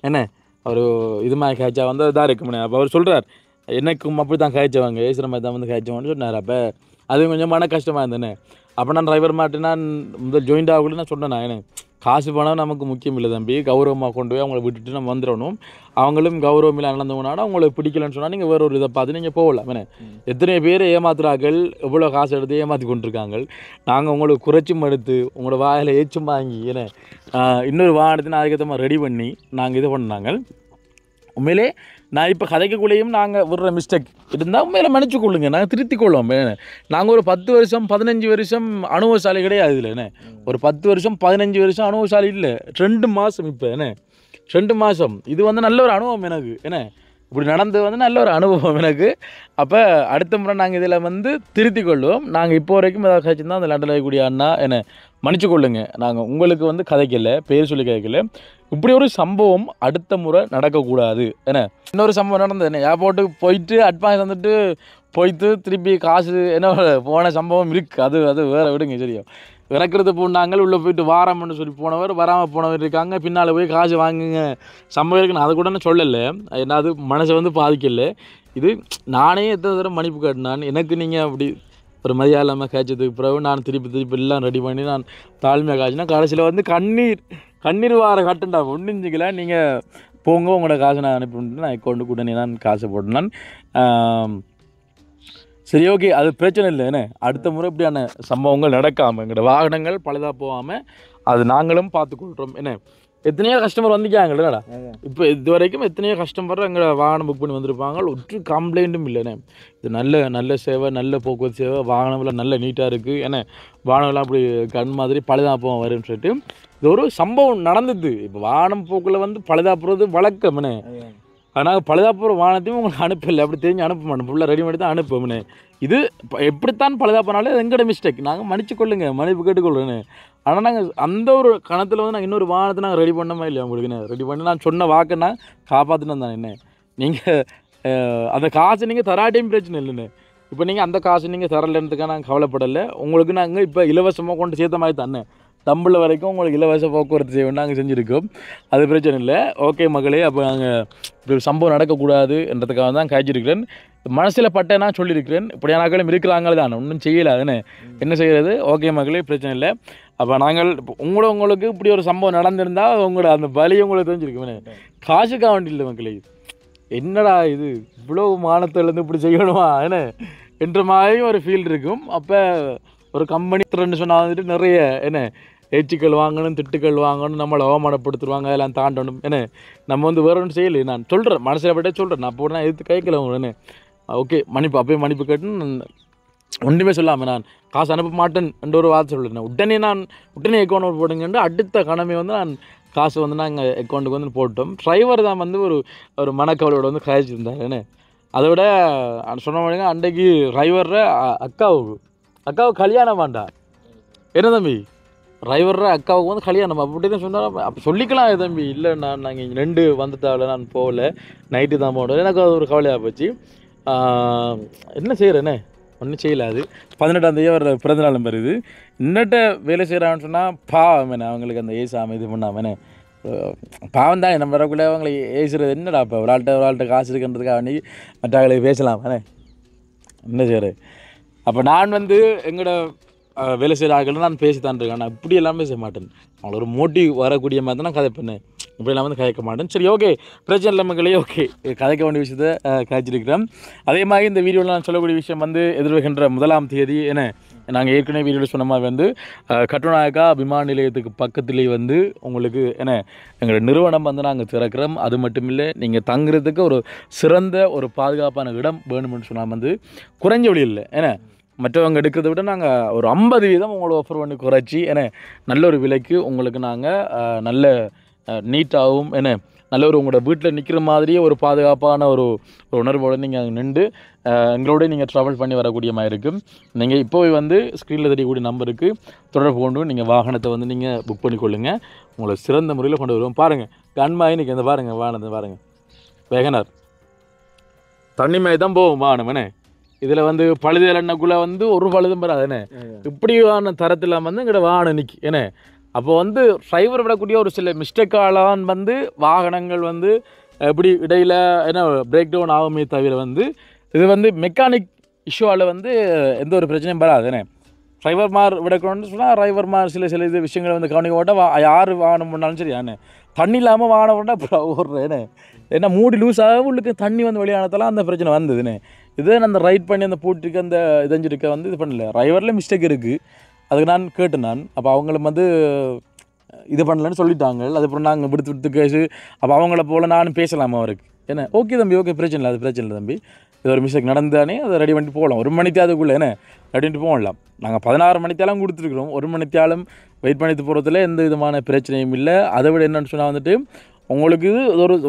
என்ன அவர் இது மாதிரி காய்ச்சா வந்து இதாக இருக்கும்ண்ணே. அப்போ அவர் சொல்கிறார் எனக்கும் அப்படி தான் காய்ச்சவாங்க, ஏசுகிற மாதிரி தான் வந்து காய்ச்சவான்னு சொன்னார். அப்போ அது கொஞ்சம் மன கஷ்டமாக இருந்தேனே. அப்போ நான் டிரைவர் மாட்டு நான் முதல் ஜாயிண்ட் ஆகக்குள்ள நான் சொன்னேன். என்ன காசு பணம் நமக்கு முக்கியம் இல்லை தம்பி, கௌரவமாக கொண்டு போய் அவங்கள விட்டுட்டு நம்ம வந்துடணும். அவங்களும் கௌரவம் இல்லை நடந்தவனாலும் அவங்களுக்கு பிடிக்கலன்னு சொன்னால் நீங்கள் வேறு ஒரு இதை பார்த்து நீங்கள் போகலாம். என்ன எத்தனை பேர் ஏமாத்துறாக்கள் எவ்வளோ காசு எடுத்து ஏமாற்றி கொண்டிருக்காங்க. நாங்கள் உங்களுக்கு குறைச்சும் எடுத்து உங்களோட வாயில் ஏச்சும் வாங்கி ஏன்னா இன்னொரு வாகனத்தின் அதுக்கேற்ற மாதிரி ரெடி பண்ணி நாங்கள் இது பண்ணாங்க. உண்மையிலே நான் இப்போ கதைக்கக்குள்ளேயும் நாங்கள் விடுற மிஸ்டேக் இருந்தால் உண்மையில மன்னிச்சு கொள்ளுங்க, நாங்கள் திருத்திக் கொள்வோம். நாங்கள் ஒரு 10 வருஷம் 15 வருஷம் அனுபவசாலி கிடையாது. இல்லை என்ன ஒரு 10 வருஷம் 15 வருஷம் அனுபவசாலி இல்லை. 2 மாதம் இப்போ என்ன 2 மாதம் இது வந்து நல்ல ஒரு அனுபவம் எனக்கு. என்ன இப்படி நடந்து வந்து நல்ல ஒரு அனுபவம் எனக்கு. அப்போ அடுத்த முறை நாங்கள் இதில் வந்து திருத்திக் கொள்வோம். நாங்கள் இப்போ வரைக்கும் ஏதாவது கழிச்சுருந்தா அந்த லண்டனில் இருக்கக்கூடிய அண்ணா என்ன மன்னிச்சு கொள்ளுங்க. நாங்கள் உங்களுக்கு வந்து கதைக்கல, பேர் சொல்லி கேட்கல. இப்படி ஒரு சம்பவம் அடுத்த முறை நடக்கக்கூடாது. என்ன இன்னொரு சம்பவம் நடந்தது. என்ன ஏர்போர்ட்டுக்கு போயிட்டு அட்வான்ஸ் வந்துட்டு போயிட்டு திருப்பி காசு என்ன போன சம்பவம் இருக்குது. அது வேறு விடுங்க. சரியா இறக்குறது போனாங்க உள்ளே போயிட்டு வாரம்னு சொல்லி போனவர் வராமல் போனவர் இருக்காங்க. பின்னால் போய் காசு வாங்குங்க சம்பவம் இருக்குன்னு அதை கூட நான் சொல்லலை. ஏன்னா அது மனசை வந்து பாதிக்கல. இது நானே எத்தனை தடவை மன்னிப்பு கேட்டினான். எனக்கு நீங்கள் அப்படி ஒரு மரியாதை இல்லாமல் காய்ச்சதுக்கு பிறகு நான் திருப்பி எல்லாம் ரெடி பண்ணி நான் தாழ்மையாக காய்ச்சினா கடைசியில் வந்து கண்ணீர் வார கட்டுண்டா ஒன்றுஞ்சிக்கல. நீங்கள் போங்க உங்களோட காசை நான் அனுப்பிட்டு நான் அக்கௌண்ட்டுக்கு உடனே நான் காசை போட்டேன். சரி ஓகே, அது பிரச்சனை இல்லை. என்ன அடுத்த முறை இப்படியான சம்பவங்கள் நடக்காமல் எங்களோட வாகனங்கள் பழுதாக போகாமல் அது நாங்களும் பார்த்துக்கொள்கிறோம். என்ன எத்தனையோ கஸ்டமர் வந்துக்காங்கல்லடா இப்போ இது வரைக்கும் எத்தனையோ கஸ்டமர் எங்களை வாகனம் புக் பண்ணி வந்திருப்பாங்க ஒரு கம்ப்ளைண்ட்டும் இல்லைண்ணே இது நல்ல சேவை நல்ல போக்குவரத்து சேவை வாகனம்லாம் நல்ல நீட்டாக இருக்குது ஏன்னா வாகனம்லாம் அப்படி கண் மாதிரி பழுதாப்பம் வரும்னு சொல்லிட்டு இது ஒரு சம்பவம் நடந்தது இப்போ வாகனம் போக்கில் வந்து பழுதாப்புறது வழக்கம்னே ஆனால் பழுதாப்புற வாகனத்தையும் உங்களுக்கு அனுப்பலை அப்படி தெரிஞ்சு அனுப்ப மாட்டோம் ஃபுல்லாக ரெடிமேட் தான் அனுப்புவோம்னே இது எப்படித்தான் பழுதாப்பினாலே அது எங்களோட மிஸ்டேக் நாங்கள் மன்னிச்சு கொள்ளுங்க மன்னிப்பு கேட்டுக்கொள்ளுன்னு ஆனால் நாங்கள் அந்த ஒரு கணத்தில் வந்து நாங்கள் இன்னொரு வாகனத்தை நாங்கள் ரெடி பண்ணமா இல்லையா உங்களுக்குண்ணே ரெடி பண்ணி நான் சொன்ன வாக்குன்னா காப்பாற்றினேன் தான் என்ன நீங்கள் அந்த காசு நீங்கள் தராட்டியும் பிரச்சனை இல்லைண்ணே இப்போ நீங்கள் அந்த காசு நீங்கள் தரலன்றதுக்காக நாங்கள் கவலைப்படலை உங்களுக்கு நாங்கள் இப்போ இலவசமாக கொண்டு சேர்த்த மாதிரி தானே தமிழில் வரைக்கும் உங்களுக்கு இலவச போக்குவரத்து செய்வோம் நாங்கள் செஞ்சுருக்கோம் அது பிரச்சனை இல்லை ஓகே மகளே அப்போ நாங்கள் இப்படி சம்பவம் நடக்கக்கூடாது என்றதுக்காக தான் காய்ச்சிருக்கிறேன் மனசில் பட்டேன்னா சொல்லியிருக்கிறேன் இப்படியானாக்களும் இருக்கிறாங்களே தான் ஒன்றும் செய்யலை அதுன்னு என்ன செய்கிறது ஓகே மகளே பிரச்சனை இல்லை அப்போ நாங்கள் உங்களுக்கு இப்படி ஒரு சம்பவம் நடந்திருந்தால் உங்களோட அந்த பலியை உங்களுக்கு தெரிஞ்சிருக்குமே காசுக்காக வேண்டி இல்லை மக்களே என்னடா இது இவ்வளோ மானத்திலேருந்து இப்படி செய்யணுமா என்ன என்ற மாதிரி ஒரு ஃபீல் இருக்கும் அப்போ ஒரு கம்பெனி திறன்னு சொன்னால் வந்துட்டு நிறைய என்ன ஏச்சுக்கள் வாங்கணும் திட்டுக்கள் வாங்கணும் நம்மளை அவமானப்படுத்துருவாங்க அதெல்லாம் தாண்டணும் என்ன நம்ம வந்து வேற ஒன்றும் செய்யலை நான் சொல்கிறேன் மனசில் பட்டே சொல்கிறேன் நான் அப்போ நான் எதிர்த்து கேட்கல உடனே ஓகே மன்னிப்பு அப்போயே மன்னிப்பு கேட்டுன்னு ஒன்றுமே சொல்லாமல் நான் காசு அனுப்ப மாட்டேன் என்ற ஒரு வார்த்தை சொல்லிட்டேன் உடனே அக்கௌண்ட் போடுங்கன்னு அடுத்த கணமே வந்து நான் காசு வந்து நாங்கள் அக்கௌண்ட்டுக்கு வந்து போட்டோம் டிரைவர் தான் வந்து ஒரு மனக்கவலையோட வந்து கழிச்சிருந்தார் என்ன அதை விட சொன்ன மாதிரி அன்றைக்கு டிரைவரை அக்காவுக்கு கல்யாணம் வேண்டாம் என்ன தம்பி டிரைவர அக்காவுக்கு வந்து கல்யாணம் அப்படின்னு சொன்னாலும் அப்போ சொல்லிக்கலாம் தம்பி இல்லை நாங்கள் இங்கே 2 வந்துட்டாவில் நான் போகல நைட்டு தான் போனோம் எனக்கு அது ஒரு கவலையாக போச்சு என்ன செய்கிறேன்னே ஒன்றும் செய்யலை அது 18ஆம் தேதி அவர் பிறந்தநாளும் வருது இன்னட்ட வேலை செய்கிறான்னு சொன்னால் பாவம் என்ன அவங்களுக்கு அந்த ஏசாமல் இது பண்ணாமனே பாவம் தான் நம்ம வரக்குள்ளே அவங்களை ஏசுறது என்னடா இப்போ ஒரு ஆள்கிட்ட காசு இருக்குன்றதுக்காக வேண்டி மற்றவங்களை பேசலாம் என்ன செய்கிறது அப்போ நான் வந்து எங்களோட வேலை செய்கிற ஆட்கள் நான் பேசித்தான் இருக்கேன் நான் இப்படி எல்லாம் பேச மாட்டேன் அவங்கள ஒரு மோட்டிவ் வரக்கூடிய மாதிரி தான் நான் கதை பண்ணேன் இப்படிலாம் வந்து கதைக்க மாட்டேன் சரி ஓகே பிரச்சனை இல்லை மக்களே ஓகே கதைக்க வேண்டிய விஷயத்தை கதைச்சிருக்கிறேன் அதே மாதிரி இந்த வீடியோவில் நான் சொல்லக்கூடிய விஷயம் வந்து எதிர்வருகின்ற 1ஆம் தேதி என்ன நாங்கள் ஏற்கனவே வீடியோவில் சொன்ன மாதிரி வந்து கட்டுநாயக்கா விமான நிலையத்துக்கு பக்கத்துலேயே வந்து உங்களுக்கு என்ன எங்களோட நிறுவனம் வந்து நாங்கள் திறக்கிறோம் அது மட்டும் இல்லை நீங்கள் தங்குறதுக்கு ஒரு சிறந்த ஒரு பாதுகாப்பான இடம் வேணும்னு சொன்னால் வந்து குறைஞ்ச வழியில் ஏன்னா மற்றவங்க எடுக்கிறத விட நாங்கள் ஒரு 50% உங்களை ஆஃபர் பண்ணி குறைச்சி ஏன்னா நல்ல ஒரு விலைக்கு உங்களுக்கு நாங்கள் நல்ல நீட்டாகவும் என்ன நல்ல ஒரு உங்களோட வீட்டில் நிற்கிற மாதிரியே ஒரு பாதுகாப்பான ஒரு உணர்வோடு நீங்கள் அங்கே நின்று எங்களோட நீங்கள் ட்ராவல் பண்ணி வரக்கூடிய மாதிரி இருக்கும் நீங்கள் இப்போவே வந்து ஸ்க்ரீனில் தெரியக்கூடிய நம்பருக்கு தொடர்பு கொண்டு நீங்கள் வாகனத்தை வந்து நீங்கள் புக் பண்ணிக்கொள்ளுங்க உங்களை சிறந்த முறையில் கொண்டு வருவோம் பாருங்கள் கண்மாய் இன்றைக்கி இந்த பாருங்கள் வாகனத்தை பாருங்கள் வேகனார் தண்ணி மாதிரி தான் போகும் வாகனம் என்ன இதில் வந்து பழுதல் எண்ணக்குள்ளே வந்து ஒரு பழுதும் வராதுண்ணே இப்படியான தரத்தில் வந்து எங்களோட வாகனம் நிற்கி என்ன அப்போ வந்து டிரைவர் விடக்கூடிய ஒரு சில மிஸ்டேக்காலான் வந்து வாகனங்கள் வந்து எப்படி இடையில் என்ன பிரேக் டவுன் ஆகுமே தவிர வந்து இது வந்து மெக்கானிக் இஷ்யூவால் வந்து எந்த ஒரு பிரச்சனையும் வராதுண்ணே டிரைவர்மார் விடக்கணும்னு சொன்னால் டிரைவர்மார் சில இது விஷயங்களை வந்து கவனிக்க மாட்டால் யார் வாகனம் பண்ணாலும் சரி அண்ணே தண்ணி இல்லாமல் வாகனம் பண்ணால் அப்புறம் ஓடுறேண்ணே ஏன்னா மூடி லூஸாக உள்ளுக்கு தண்ணி வந்து வெளியானதெல்லாம் அந்த பிரச்சனை வந்ததுண்ணே இதே அந்த ரைட் பண்ணி அந்த பூட்டுக்கு அந்த இதஞ்சிருக்க வந்து இது பண்ணல டிரைவரில் மிஸ்டேக் இருக்குது அதுக்கு நான் கேட்டேன் நான் அப்போ அவங்களும் வந்து இது பண்ணலன்னு சொல்லிட்டாங்க அதுக்கப்புறம் நாங்கள் விடுத்து கேஸு அப்போ அவங்கள போல் நானும் பேசலாமா அவருக்கு என்ன ஓகே தம்பி ஓகே பிரச்சனை இல்லை அது பிரச்சனை இல்லை தம்பி இது ஒரு மிஸ்டேக் நடந்தானே அதை ரெடி பண்ணிட்டு போகலாம் 1 மணிக்கு அதுக்குள்ளே என்ன ரெடி பண்ணிட்டு போகலாம் நாங்கள் 16 மணித்தாலும் கொடுத்துருக்குறோம் 1 மணித்தாலும் வெயிட் பண்ணிட்டு போகிறதுல எந்த விதமான பிரச்சனையும் இல்லை அதை விட என்னென்னு சொன்னால் வந்துட்டு உங்களுக்கு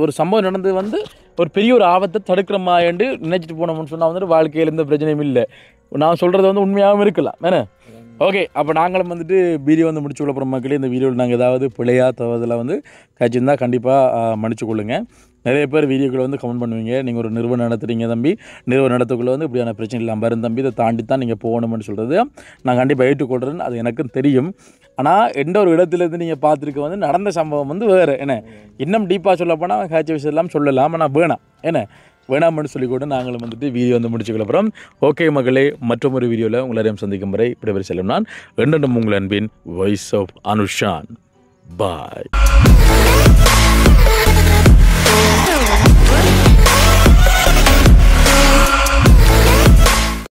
ஒரு சம்பவம் நடந்தது வந்து ஒரு பெரிய ஒரு ஆபத்தை தடுக்கிற மாதிரி நினைச்சிட்டு போனோம்னு சொன்னால் வந்துட்டு வாழ்க்கையில் எந்த பிரச்சனையும் இல்லை நான் சொல்கிறது வந்து உண்மையாகவும் இருக்கலாம் ஏன்னா ஓகே அப்போ நாங்களும் வந்துட்டு வீடியோ வந்து முடிச்சு விட போகிற மக்களே இந்த வீடியோவில் நாங்கள் ஏதாவது பிழையா தவறுதெல்லாம் வந்து கழிச்சிருந்தால் கண்டிப்பாக மன்னிச்சு கொள்ளுங்க நிறைய பேர் வீடியோக்களை வந்து கமெண்ட் பண்ணுவீங்க நீங்கள் ஒரு நிறுவனம் நடத்துகிறீங்க தம்பி நிறுவனம் நடத்தக்குள்ளே வந்து இப்படியான பிரச்சனை இல்லாமல் வரும் தம்பி இதை தாண்டி தான் நீங்கள் போகணும்னு சொல்கிறது நான் கண்டிப்பாக ஏற்றுக்கொள்கிறேன் அது எனக்கும் தெரியும் ஆனால் எந்த ஒரு இடத்துலேருந்து நீங்கள் பார்த்துருக்க வந்து நடந்த சம்பவம் வந்து வேறு என்ன இன்னும் டீப்பாக சொல்ல போனால் காய்ச்சல் விஷயம் எல்லாம் சொல்லலாம் ஆனால் வேணாம் என்ன வேணாம்னு சொல்லிக்கூட நாங்களும் வந்துட்டு வீடியோ வந்து முடிச்சுக்கொள்ள அப்புறம் ஓகே மகளே மற்றொரு வீடியோவில் உங்களையும் சந்திக்கும் வரை இப்படி செல்லும் நான் என்றும் உங்கள் அன்பின் வாய்ஸ் ஆஃப் அனுஷான் பாய்.